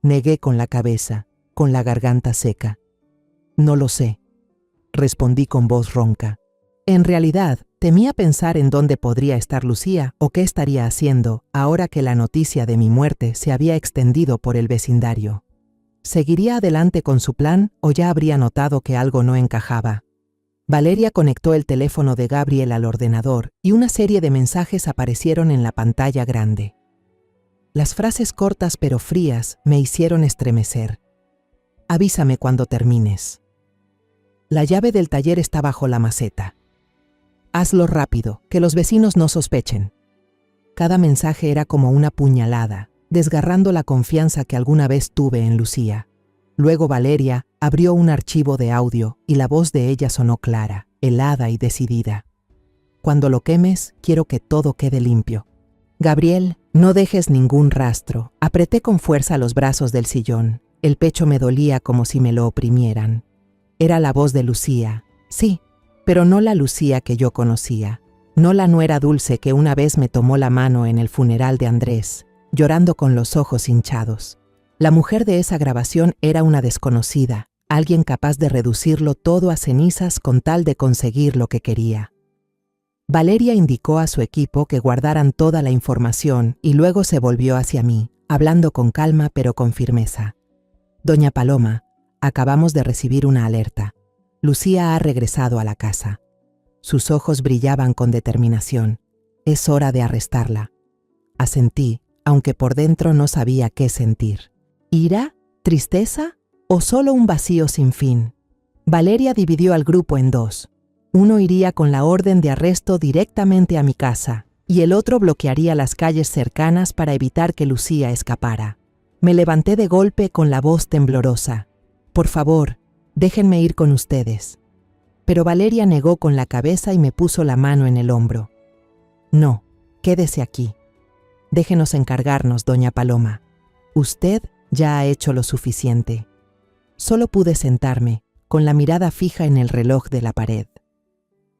Negué con la cabeza, con la garganta seca. «No lo sé», respondí con voz ronca. En realidad, temía pensar en dónde podría estar Lucía o qué estaría haciendo ahora que la noticia de mi muerte se había extendido por el vecindario. ¿Seguiría adelante con su plan o ya habría notado que algo no encajaba? Valeria conectó el teléfono de Gabriel al ordenador y una serie de mensajes aparecieron en la pantalla grande. Las frases cortas pero frías me hicieron estremecer. «Avísame cuando termines. La llave del taller está bajo la maceta. Hazlo rápido, que los vecinos no sospechen». Cada mensaje era como una puñalada, desgarrando la confianza que alguna vez tuve en Lucía. Luego Valeria abrió un archivo de audio y la voz de ella sonó clara, helada y decidida. «Cuando lo quemes, quiero que todo quede limpio. Gabriel, no dejes ningún rastro». Apreté con fuerza los brazos del sillón. El pecho me dolía como si me lo oprimieran. Era la voz de Lucía, sí, pero no la Lucía que yo conocía, no la nuera dulce que una vez me tomó la mano en el funeral de Andrés, llorando con los ojos hinchados. La mujer de esa grabación era una desconocida, alguien capaz de reducirlo todo a cenizas con tal de conseguir lo que quería. Valeria indicó a su equipo que guardaran toda la información y luego se volvió hacia mí, hablando con calma pero con firmeza. «Doña Paloma, acabamos de recibir una alerta. Lucía ha regresado a la casa». Sus ojos brillaban con determinación. «Es hora de arrestarla». Asentí, aunque por dentro no sabía qué sentir. ¿Ira? ¿Tristeza? ¿O solo un vacío sin fin? Valeria dividió al grupo en dos. Uno iría con la orden de arresto directamente a mi casa y el otro bloquearía las calles cercanas para evitar que Lucía escapara. Me levanté de golpe con la voz temblorosa. «Por favor, déjenme ir con ustedes». Pero Valeria negó con la cabeza y me puso la mano en el hombro. «No, quédese aquí. Déjenos encargarnos, doña Paloma. Usted ya ha hecho lo suficiente». Solo pude sentarme, con la mirada fija en el reloj de la pared.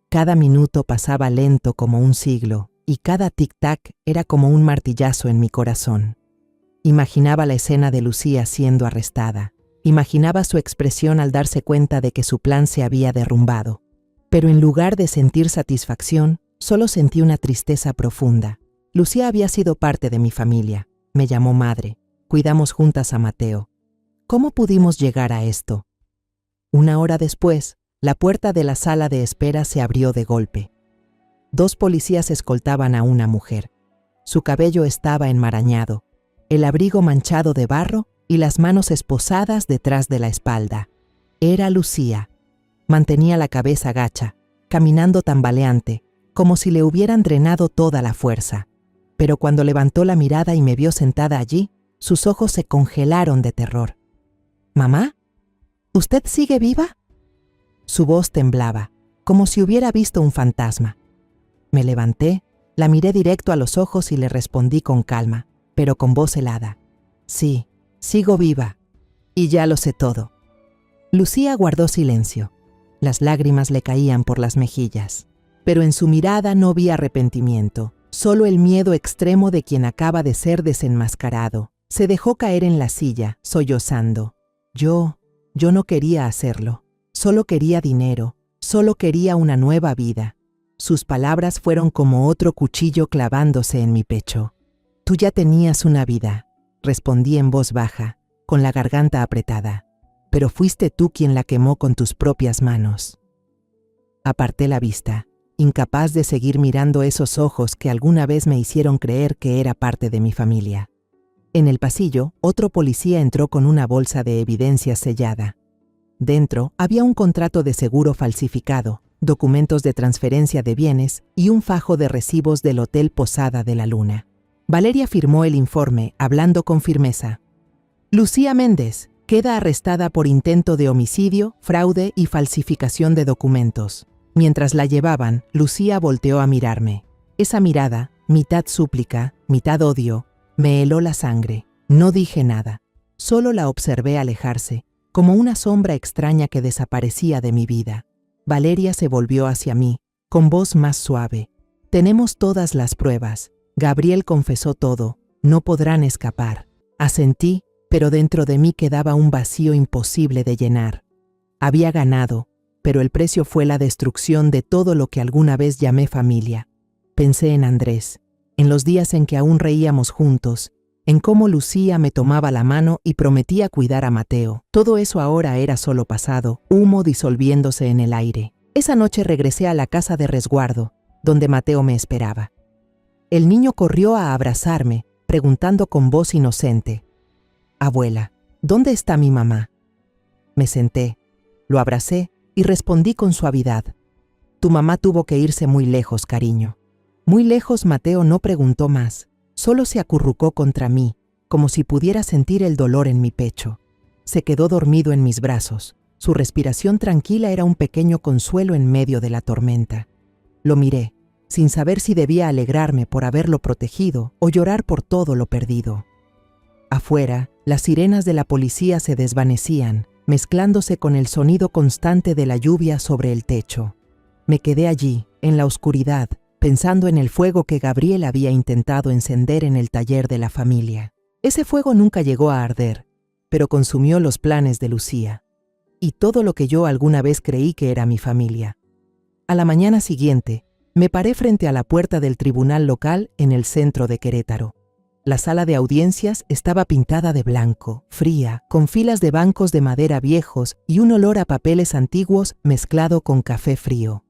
Cada minuto pasaba lento como un siglo, y cada tic-tac era como un martillazo en mi corazón. Imaginaba la escena de Lucía siendo arrestada. Imaginaba su expresión al darse cuenta de que su plan se había derrumbado. Pero en lugar de sentir satisfacción, solo sentí una tristeza profunda. Lucía había sido parte de mi familia. Me llamó madre. Cuidamos juntas a Mateo. ¿Cómo pudimos llegar a esto? Una hora después, la puerta de la sala de espera se abrió de golpe. 2 policías escoltaban a una mujer. Su cabello estaba enmarañado, el abrigo manchado de barro y las manos esposadas detrás de la espalda. Era Lucía. Mantenía la cabeza gacha, caminando tambaleante, como si le hubieran drenado toda la fuerza. Pero cuando levantó la mirada y me vio sentada allí, sus ojos se congelaron de terror. «¿Mamá? ¿Usted sigue viva?» Su voz temblaba, como si hubiera visto un fantasma. Me levanté, la miré directo a los ojos y le respondí con calma, pero con voz helada. «Sí, sigo viva. Y ya lo sé todo». Lucía guardó silencio. Las lágrimas le caían por las mejillas, pero en su mirada no vi arrepentimiento, solo el miedo extremo de quien acaba de ser desenmascarado. Se dejó caer en la silla, sollozando. Yo no quería hacerlo. Solo quería dinero, solo quería una nueva vida. Sus palabras fueron como otro cuchillo clavándose en mi pecho. Tú ya tenías una vida, respondí en voz baja, con la garganta apretada. Pero fuiste tú quien la quemó con tus propias manos. Aparté la vista, incapaz de seguir mirando esos ojos que alguna vez me hicieron creer que era parte de mi familia. En el pasillo, otro policía entró con una bolsa de evidencias sellada. Dentro había un contrato de seguro falsificado, documentos de transferencia de bienes y un fajo de recibos del Hotel Posada de la Luna. Valeria firmó el informe, hablando con firmeza. Lucía Méndez queda arrestada por intento de homicidio, fraude y falsificación de documentos. Mientras la llevaban, Lucía volteó a mirarme. Esa mirada, mitad súplica, mitad odio, me heló la sangre. No dije nada, solo la observé alejarse, como una sombra extraña que desaparecía de mi vida. Valeria se volvió hacia mí, con voz más suave. Tenemos todas las pruebas. Gabriel confesó todo. No podrán escapar. Asentí, pero dentro de mí quedaba un vacío imposible de llenar. Había ganado, pero el precio fue la destrucción de todo lo que alguna vez llamé familia. Pensé en Andrés, en los días en que aún reíamos juntos, en cómo Lucía me tomaba la mano y prometía cuidar a Mateo. Todo eso ahora era solo pasado, humo disolviéndose en el aire. Esa noche regresé a la casa de resguardo, donde Mateo me esperaba. El niño corrió a abrazarme, preguntando con voz inocente: «Abuela, ¿dónde está mi mamá?». Me senté, lo abracé y respondí con suavidad: «Tu mamá tuvo que irse muy lejos, cariño». Muy lejos. Mateo no preguntó más. Solo se acurrucó contra mí, como si pudiera sentir el dolor en mi pecho. Se quedó dormido en mis brazos. Su respiración tranquila era un pequeño consuelo en medio de la tormenta. Lo miré, sin saber si debía alegrarme por haberlo protegido o llorar por todo lo perdido. Afuera, las sirenas de la policía se desvanecían, mezclándose con el sonido constante de la lluvia sobre el techo. Me quedé allí, en la oscuridad, pensando en el fuego que Gabriel había intentado encender en el taller de la familia. Ese fuego nunca llegó a arder, pero consumió los planes de Lucía y todo lo que yo alguna vez creí que era mi familia. A la mañana siguiente, me paré frente a la puerta del tribunal local en el centro de Querétaro. La sala de audiencias estaba pintada de blanco, fría, con filas de bancos de madera viejos y un olor a papeles antiguos mezclado con café frío.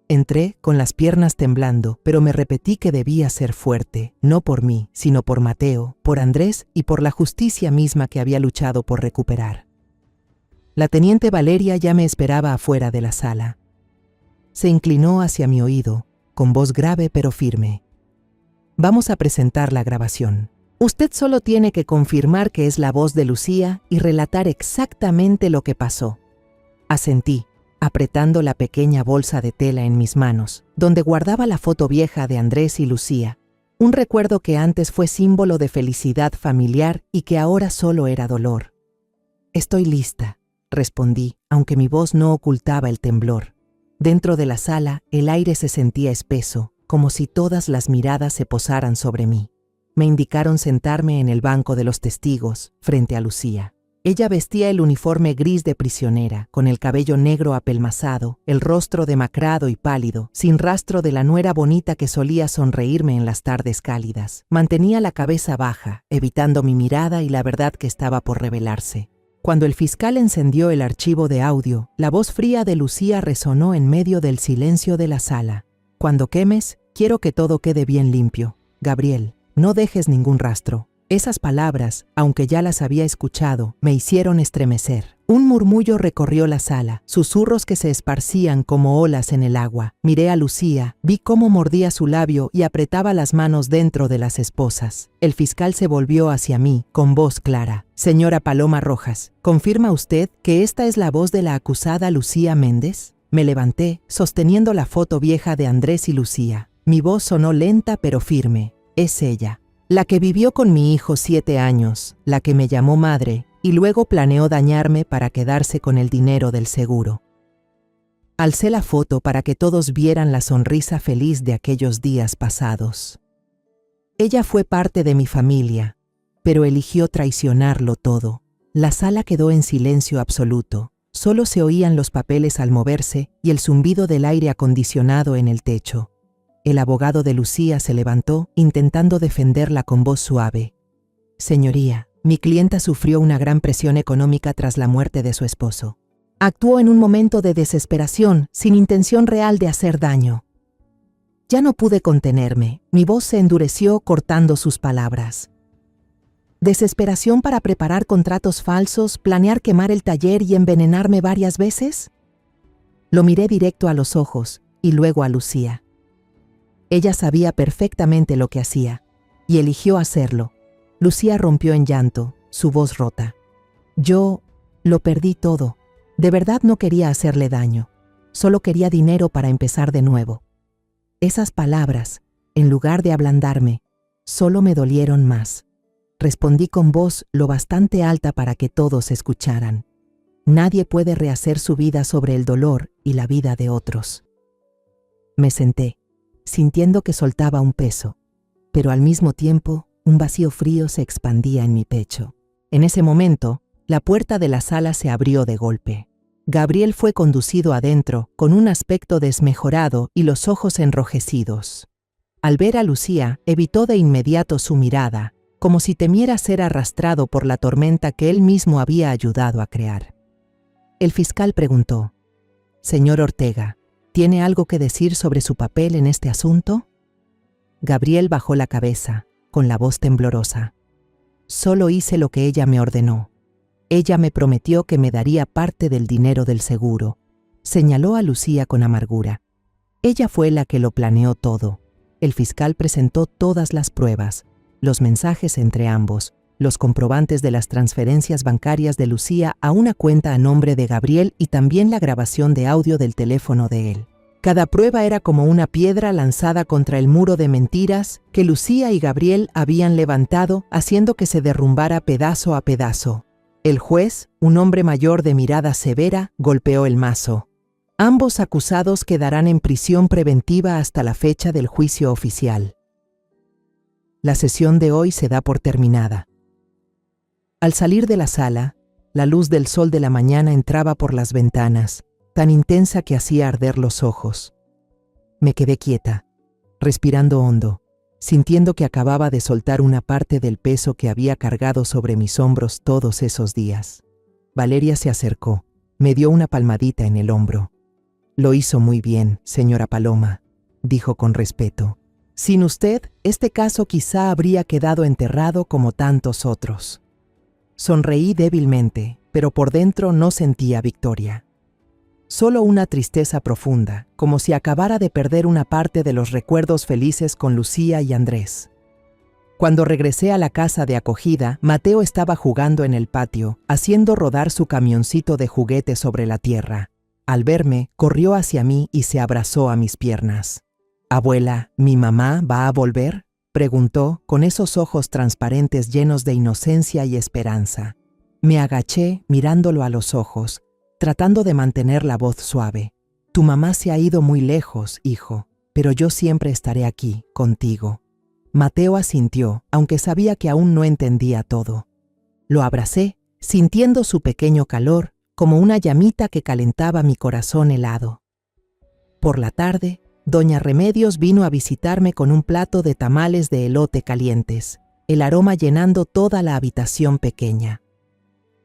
Entré con las piernas temblando, pero me repetí que debía ser fuerte, no por mí, sino por Mateo, por Andrés y por la justicia misma que había luchado por recuperar. La teniente Valeria ya me esperaba afuera de la sala. Se inclinó hacia mi oído, con voz grave pero firme. «Vamos a presentar la grabación. Usted solo tiene que confirmar que es la voz de Lucía y relatar exactamente lo que pasó». Asentí, apretando la pequeña bolsa de tela en mis manos, donde guardaba la foto vieja de Andrés y Lucía, un recuerdo que antes fue símbolo de felicidad familiar y que ahora solo era dolor. «Estoy lista», respondí, aunque mi voz no ocultaba el temblor. Dentro de la sala, el aire se sentía espeso, como si todas las miradas se posaran sobre mí. Me indicaron sentarme en el banco de los testigos, frente a Lucía. Ella vestía el uniforme gris de prisionera, con el cabello negro apelmazado, el rostro demacrado y pálido, sin rastro de la nuera bonita que solía sonreírme en las tardes cálidas. Mantenía la cabeza baja, evitando mi mirada y la verdad que estaba por revelarse. Cuando el fiscal encendió el archivo de audio, la voz fría de Lucía resonó en medio del silencio de la sala. «Cuando quemes, quiero que todo quede bien limpio. Gabriel, no dejes ningún rastro». Esas palabras, aunque ya las había escuchado, me hicieron estremecer. Un murmullo recorrió la sala, susurros que se esparcían como olas en el agua. Miré a Lucía, vi cómo mordía su labio y apretaba las manos dentro de las esposas. El fiscal se volvió hacia mí, con voz clara. «Señora Paloma Rojas, ¿confirma usted que esta es la voz de la acusada Lucía Méndez?». Me levanté, sosteniendo la foto vieja de Andrés y Lucía. Mi voz sonó lenta pero firme. «Es ella. La que vivió con mi hijo 7 años, la que me llamó madre y luego planeó dañarme para quedarse con el dinero del seguro». Alcé la foto para que todos vieran la sonrisa feliz de aquellos días pasados. Ella fue parte de mi familia, pero eligió traicionarlo todo. La sala quedó en silencio absoluto. Solo se oían los papeles al moverse y el zumbido del aire acondicionado en el techo. El abogado de Lucía se levantó, intentando defenderla con voz suave. Señoría, mi clienta sufrió una gran presión económica tras la muerte de su esposo. Actuó en un momento de desesperación, sin intención real de hacer daño. Ya no pude contenerme, mi voz se endureció cortando sus palabras. ¿Desesperación para preparar contratos falsos, planear quemar el taller y envenenarme varias veces? Lo miré directo a los ojos y luego a Lucía. Ella sabía perfectamente lo que hacía y eligió hacerlo. Lucía rompió en llanto, su voz rota. Yo lo perdí todo. De verdad no quería hacerle daño. Solo quería dinero para empezar de nuevo. Esas palabras, en lugar de ablandarme, solo me dolieron más. Respondí con voz lo bastante alta para que todos escucharan. Nadie puede rehacer su vida sobre el dolor y la vida de otros. Me senté, sintiendo que soltaba un peso, pero al mismo tiempo un vacío frío se expandía en mi pecho. En ese momento, la puerta de la sala se abrió de golpe. Gabriel fue conducido adentro con un aspecto desmejorado y los ojos enrojecidos. Al ver a Lucía, evitó de inmediato su mirada, como si temiera ser arrastrado por la tormenta que él mismo había ayudado a crear. El fiscal preguntó: «Señor Ortega, ¿tiene algo que decir sobre su papel en este asunto?» Gabriel bajó la cabeza, con la voz temblorosa. «Solo hice lo que ella me ordenó. Ella me prometió que me daría parte del dinero del seguro», señaló a Lucía con amargura. «Ella fue la que lo planeó todo». El fiscal presentó todas las pruebas, los mensajes entre ambos, los comprobantes de las transferencias bancarias de Lucía a una cuenta a nombre de Gabriel y también la grabación de audio del teléfono de él. Cada prueba era como una piedra lanzada contra el muro de mentiras que Lucía y Gabriel habían levantado, haciendo que se derrumbara pedazo a pedazo. El juez, un hombre mayor de mirada severa, golpeó el mazo. Ambos acusados quedarán en prisión preventiva hasta la fecha del juicio oficial. La sesión de hoy se da por terminada. Al salir de la sala, la luz del sol de la mañana entraba por las ventanas, tan intensa que hacía arder los ojos. Me quedé quieta, respirando hondo, sintiendo que acababa de soltar una parte del peso que había cargado sobre mis hombros todos esos días. Valeria se acercó, me dio una palmadita en el hombro. «Lo hizo muy bien, señora Paloma», dijo con respeto. «Sin usted, este caso quizá habría quedado enterrado como tantos otros». Sonreí débilmente, pero por dentro no sentía victoria. Solo una tristeza profunda, como si acabara de perder una parte de los recuerdos felices con Lucía y Andrés. Cuando regresé a la casa de acogida, Mateo estaba jugando en el patio, haciendo rodar su camioncito de juguete sobre la tierra. Al verme, corrió hacia mí y se abrazó a mis piernas. «Abuela, ¿mi mamá va a volver?», preguntó, con esos ojos transparentes llenos de inocencia y esperanza. Me agaché, mirándolo a los ojos, tratando de mantener la voz suave. «Tu mamá se ha ido muy lejos, hijo, pero yo siempre estaré aquí, contigo». Mateo asintió, aunque sabía que aún no entendía todo. Lo abracé, sintiendo su pequeño calor, como una llamita que calentaba mi corazón helado. Por la tarde, doña Remedios vino a visitarme con un plato de tamales de elote calientes, el aroma llenando toda la habitación pequeña.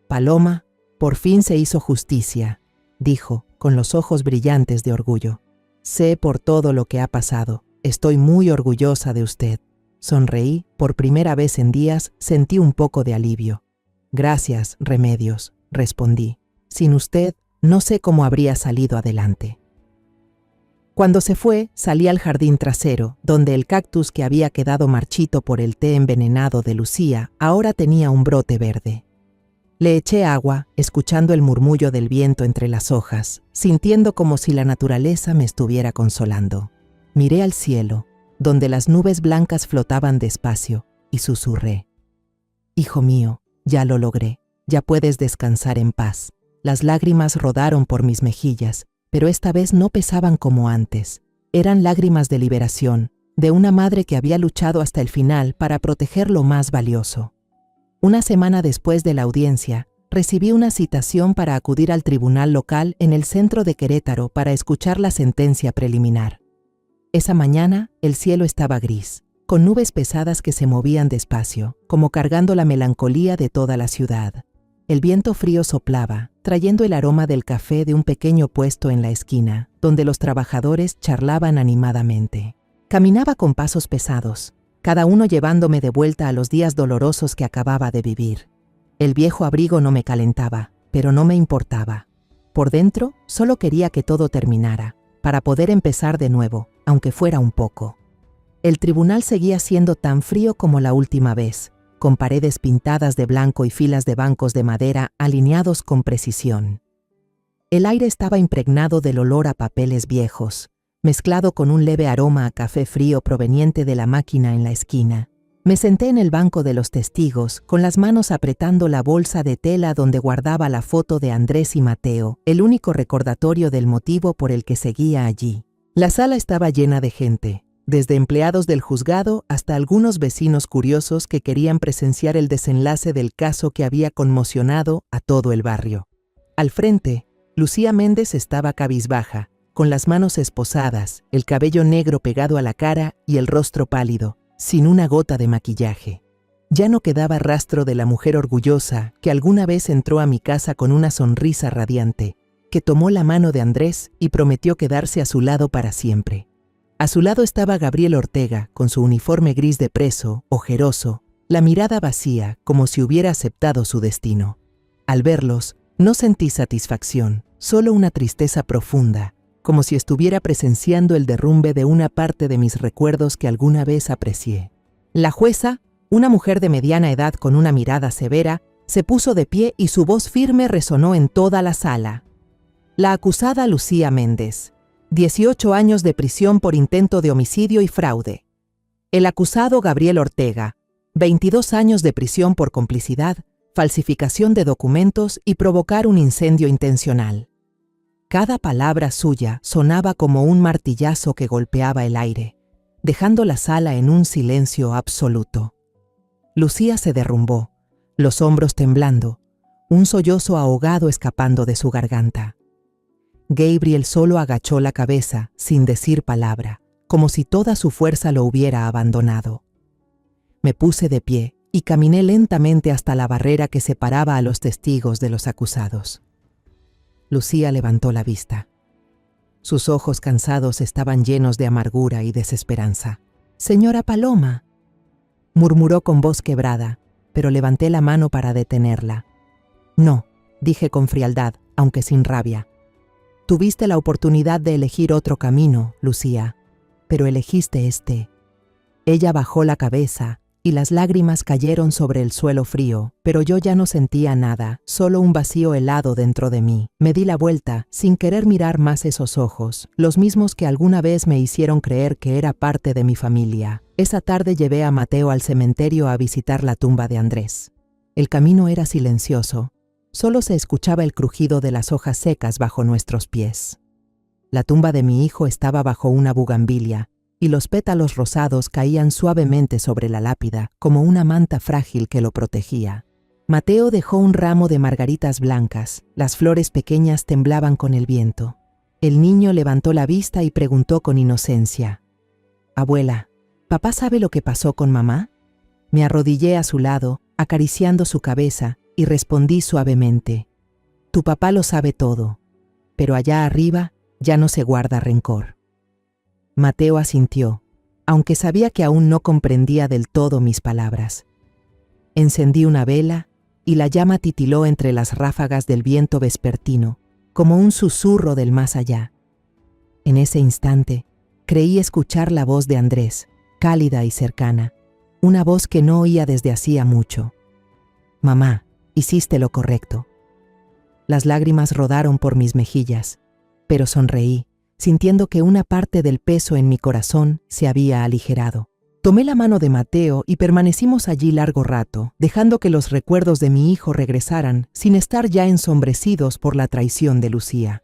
«Paloma, por fin se hizo justicia», dijo, con los ojos brillantes de orgullo. «Sé por todo lo que ha pasado. Estoy muy orgullosa de usted». Sonreí, por primera vez en días sentí un poco de alivio. «Gracias, Remedios», respondí. «Sin usted, no sé cómo habría salido adelante». Cuando se fue, salí al jardín trasero, donde el cactus que había quedado marchito por el té envenenado de Lucía ahora tenía un brote verde. Le eché agua, escuchando el murmullo del viento entre las hojas, sintiendo como si la naturaleza me estuviera consolando. Miré al cielo, donde las nubes blancas flotaban despacio, y susurré: «Hijo mío, ya lo logré, ya puedes descansar en paz». Las lágrimas rodaron por mis mejillas, pero esta vez no pesaban como antes. Eran lágrimas de liberación, de una madre que había luchado hasta el final para proteger lo más valioso. Una semana después de la audiencia, recibí una citación para acudir al tribunal local en el centro de Querétaro para escuchar la sentencia preliminar. Esa mañana, el cielo estaba gris, con nubes pesadas que se movían despacio, como cargando la melancolía de toda la ciudad. El viento frío soplaba, trayendo el aroma del café de un pequeño puesto en la esquina, donde los trabajadores charlaban animadamente. Caminaba con pasos pesados, cada uno llevándome de vuelta a los días dolorosos que acababa de vivir. El viejo abrigo no me calentaba, pero no me importaba. Por dentro, solo quería que todo terminara, para poder empezar de nuevo, aunque fuera un poco. El tribunal seguía siendo tan frío como la última vez, con paredes pintadas de blanco y filas de bancos de madera alineados con precisión. El aire estaba impregnado del olor a papeles viejos, mezclado con un leve aroma a café frío proveniente de la máquina en la esquina. Me senté en el banco de los testigos, con las manos apretando la bolsa de tela donde guardaba la foto de Andrés y Mateo, el único recordatorio del motivo por el que seguía allí. La sala estaba llena de gente, desde empleados del juzgado hasta algunos vecinos curiosos que querían presenciar el desenlace del caso que había conmocionado a todo el barrio. Al frente, Lucía Méndez estaba cabizbaja, con las manos esposadas, el cabello negro pegado a la cara y el rostro pálido, sin una gota de maquillaje. Ya no quedaba rastro de la mujer orgullosa que alguna vez entró a mi casa con una sonrisa radiante, que tomó la mano de Andrés y prometió quedarse a su lado para siempre. A su lado estaba Gabriel Ortega, con su uniforme gris de preso, ojeroso, la mirada vacía, como si hubiera aceptado su destino. Al verlos, no sentí satisfacción, solo una tristeza profunda, como si estuviera presenciando el derrumbe de una parte de mis recuerdos que alguna vez aprecié. La jueza, una mujer de mediana edad con una mirada severa, se puso de pie y su voz firme resonó en toda la sala. La acusada Lucía Méndez, 18 años de prisión por intento de homicidio y fraude. El acusado Gabriel Ortega, 22 años de prisión por complicidad, falsificación de documentos y provocar un incendio intencional. Cada palabra suya sonaba como un martillazo que golpeaba el aire, dejando la sala en un silencio absoluto. Lucía se derrumbó, los hombros temblando, un sollozo ahogado escapando de su garganta. Gabriel solo agachó la cabeza, sin decir palabra, como si toda su fuerza lo hubiera abandonado. Me puse de pie y caminé lentamente hasta la barrera que separaba a los testigos de los acusados. Lucía levantó la vista. Sus ojos cansados estaban llenos de amargura y desesperanza. «Señora Paloma», murmuró con voz quebrada, pero levanté la mano para detenerla. «No», dije con frialdad, aunque sin rabia. «Tuviste la oportunidad de elegir otro camino, Lucía, pero elegiste este». Ella bajó la cabeza y las lágrimas cayeron sobre el suelo frío, pero yo ya no sentía nada, solo un vacío helado dentro de mí. Me di la vuelta, sin querer mirar más esos ojos, los mismos que alguna vez me hicieron creer que era parte de mi familia. Esa tarde llevé a Mateo al cementerio a visitar la tumba de Andrés. El camino era silencioso, solo se escuchaba el crujido de las hojas secas bajo nuestros pies. La tumba de mi hijo estaba bajo una bugambilia, y los pétalos rosados caían suavemente sobre la lápida, como una manta frágil que lo protegía. Mateo dejó un ramo de margaritas blancas, las flores pequeñas temblaban con el viento. El niño levantó la vista y preguntó con inocencia: «Abuela, ¿papá sabe lo que pasó con mamá?». Me arrodillé a su lado, acariciando su cabeza, y respondí suavemente: «Tu papá lo sabe todo, pero allá arriba ya no se guarda rencor». Mateo asintió, aunque sabía que aún no comprendía del todo mis palabras. Encendí una vela y la llama titiló entre las ráfagas del viento vespertino, como un susurro del más allá. En ese instante, creí escuchar la voz de Andrés, cálida y cercana, una voz que no oía desde hacía mucho. «Mamá, hiciste lo correcto». Las lágrimas rodaron por mis mejillas, pero sonreí, sintiendo que una parte del peso en mi corazón se había aligerado. Tomé la mano de Mateo y permanecimos allí largo rato, dejando que los recuerdos de mi hijo regresaran sin estar ya ensombrecidos por la traición de Lucía.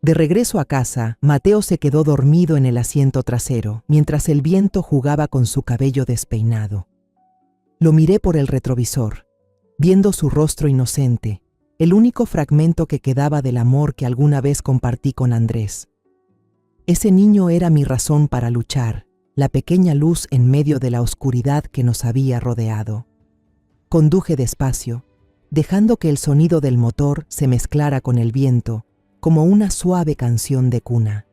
De regreso a casa, Mateo se quedó dormido en el asiento trasero, mientras el viento jugaba con su cabello despeinado. Lo miré por el retrovisor, viendo su rostro inocente, el único fragmento que quedaba del amor que alguna vez compartí con Andrés. Ese niño era mi razón para luchar, la pequeña luz en medio de la oscuridad que nos había rodeado. Conduje despacio, dejando que el sonido del motor se mezclara con el viento, como una suave canción de cuna.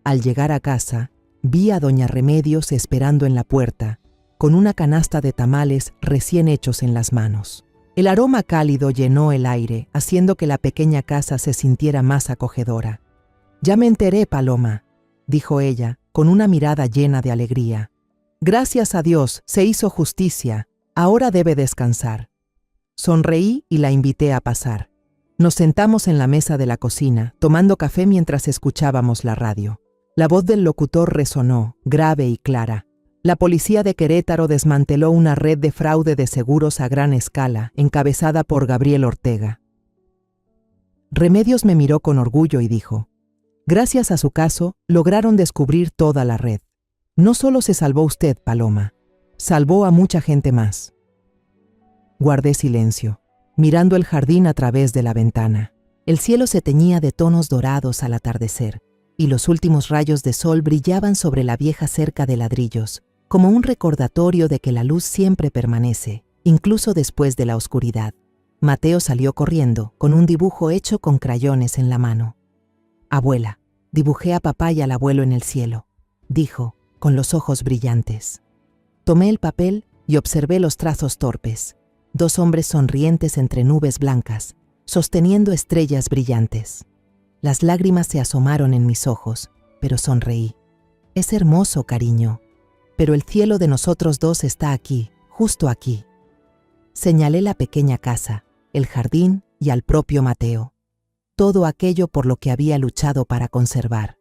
Al llegar a casa, vi a doña Remedios esperando en la puerta, con una canasta de tamales recién hechos en las manos. El aroma cálido llenó el aire, haciendo que la pequeña casa se sintiera más acogedora. «Ya me enteré, Paloma», dijo ella, con una mirada llena de alegría. «Gracias a Dios, se hizo justicia. Ahora debe descansar». Sonreí y la invité a pasar. Nos sentamos en la mesa de la cocina, tomando café mientras escuchábamos la radio. La voz del locutor resonó, grave y clara. La policía de Querétaro desmanteló una red de fraude de seguros a gran escala, encabezada por Gabriel Ortega. Remedios me miró con orgullo y dijo: «Gracias a su caso, lograron descubrir toda la red. No solo se salvó usted, Paloma, salvó a mucha gente más». Guardé silencio, mirando el jardín a través de la ventana. El cielo se teñía de tonos dorados al atardecer, y los últimos rayos de sol brillaban sobre la vieja cerca de ladrillos, como un recordatorio de que la luz siempre permanece, incluso después de la oscuridad. Mateo salió corriendo, con un dibujo hecho con crayones en la mano. «Abuela, dibujé a papá y al abuelo en el cielo», dijo, con los ojos brillantes. Tomé el papel y observé los trazos torpes. 2 hombres sonrientes entre nubes blancas, sosteniendo estrellas brillantes. Las lágrimas se asomaron en mis ojos, pero sonreí. «Es hermoso, cariño, pero el cielo de nosotros dos está aquí, justo aquí». Señalé la pequeña casa, el jardín y al propio Mateo. Todo aquello por lo que había luchado para conservar.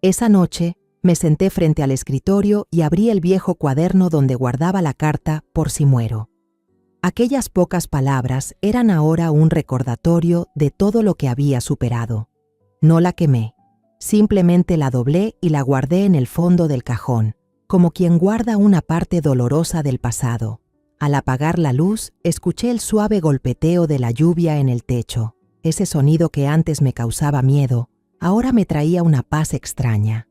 Esa noche, me senté frente al escritorio y abrí el viejo cuaderno donde guardaba la carta por si muero. Aquellas pocas palabras eran ahora un recordatorio de todo lo que había superado. No la quemé, simplemente la doblé y la guardé en el fondo del cajón, como quien guarda una parte dolorosa del pasado. Al apagar la luz, escuché el suave golpeteo de la lluvia en el techo. Ese sonido que antes me causaba miedo, ahora me traía una paz extraña.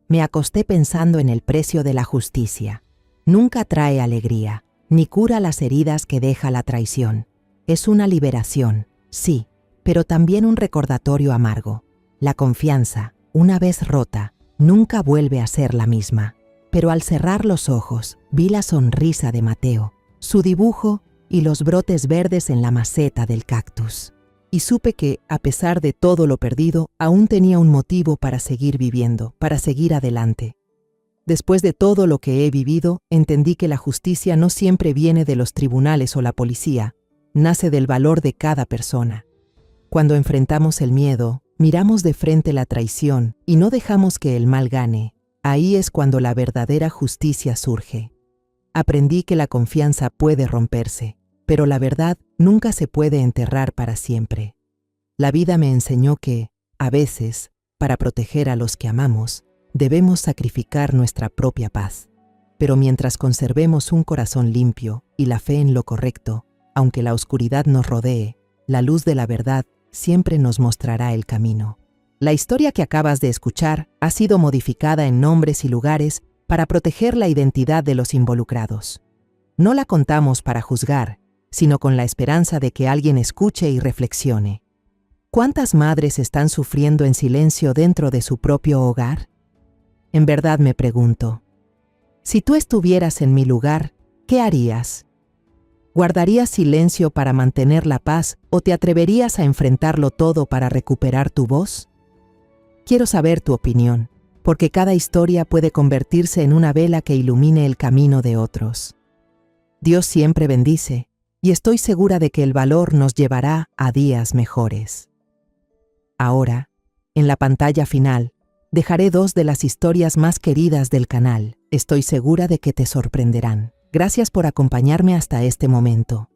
Me acosté pensando en el precio de la justicia. Nunca trae alegría, ni cura las heridas que deja la traición. Es una liberación, sí, pero también un recordatorio amargo. La confianza, una vez rota, nunca vuelve a ser la misma. Pero al cerrar los ojos, vi la sonrisa de Mateo, su dibujo y los brotes verdes en la maceta del cactus. Y supe que, a pesar de todo lo perdido, aún tenía un motivo para seguir viviendo, para seguir adelante. Después de todo lo que he vivido, entendí que la justicia no siempre viene de los tribunales o la policía, nace del valor de cada persona. Cuando enfrentamos el miedo, miramos de frente la traición y no dejamos que el mal gane, ahí es cuando la verdadera justicia surge. Aprendí que la confianza puede romperse, pero la verdad nunca se puede enterrar para siempre. La vida me enseñó que, a veces, para proteger a los que amamos, debemos sacrificar nuestra propia paz. Pero mientras conservemos un corazón limpio y la fe en lo correcto, aunque la oscuridad nos rodee, la luz de la verdad siempre nos mostrará el camino. La historia que acabas de escuchar ha sido modificada en nombres y lugares para proteger la identidad de los involucrados. No la contamos para juzgar, sino con la esperanza de que alguien escuche y reflexione. ¿Cuántas madres están sufriendo en silencio dentro de su propio hogar? En verdad me pregunto, si tú estuvieras en mi lugar, ¿qué harías? ¿Guardarías silencio para mantener la paz o te atreverías a enfrentarlo todo para recuperar tu voz? Quiero saber tu opinión, porque cada historia puede convertirse en una vela que ilumine el camino de otros. Dios siempre bendice, y estoy segura de que el valor nos llevará a días mejores. Ahora, en la pantalla final, dejaré 2 de las historias más queridas del canal. Estoy segura de que te sorprenderán. Gracias por acompañarme hasta este momento.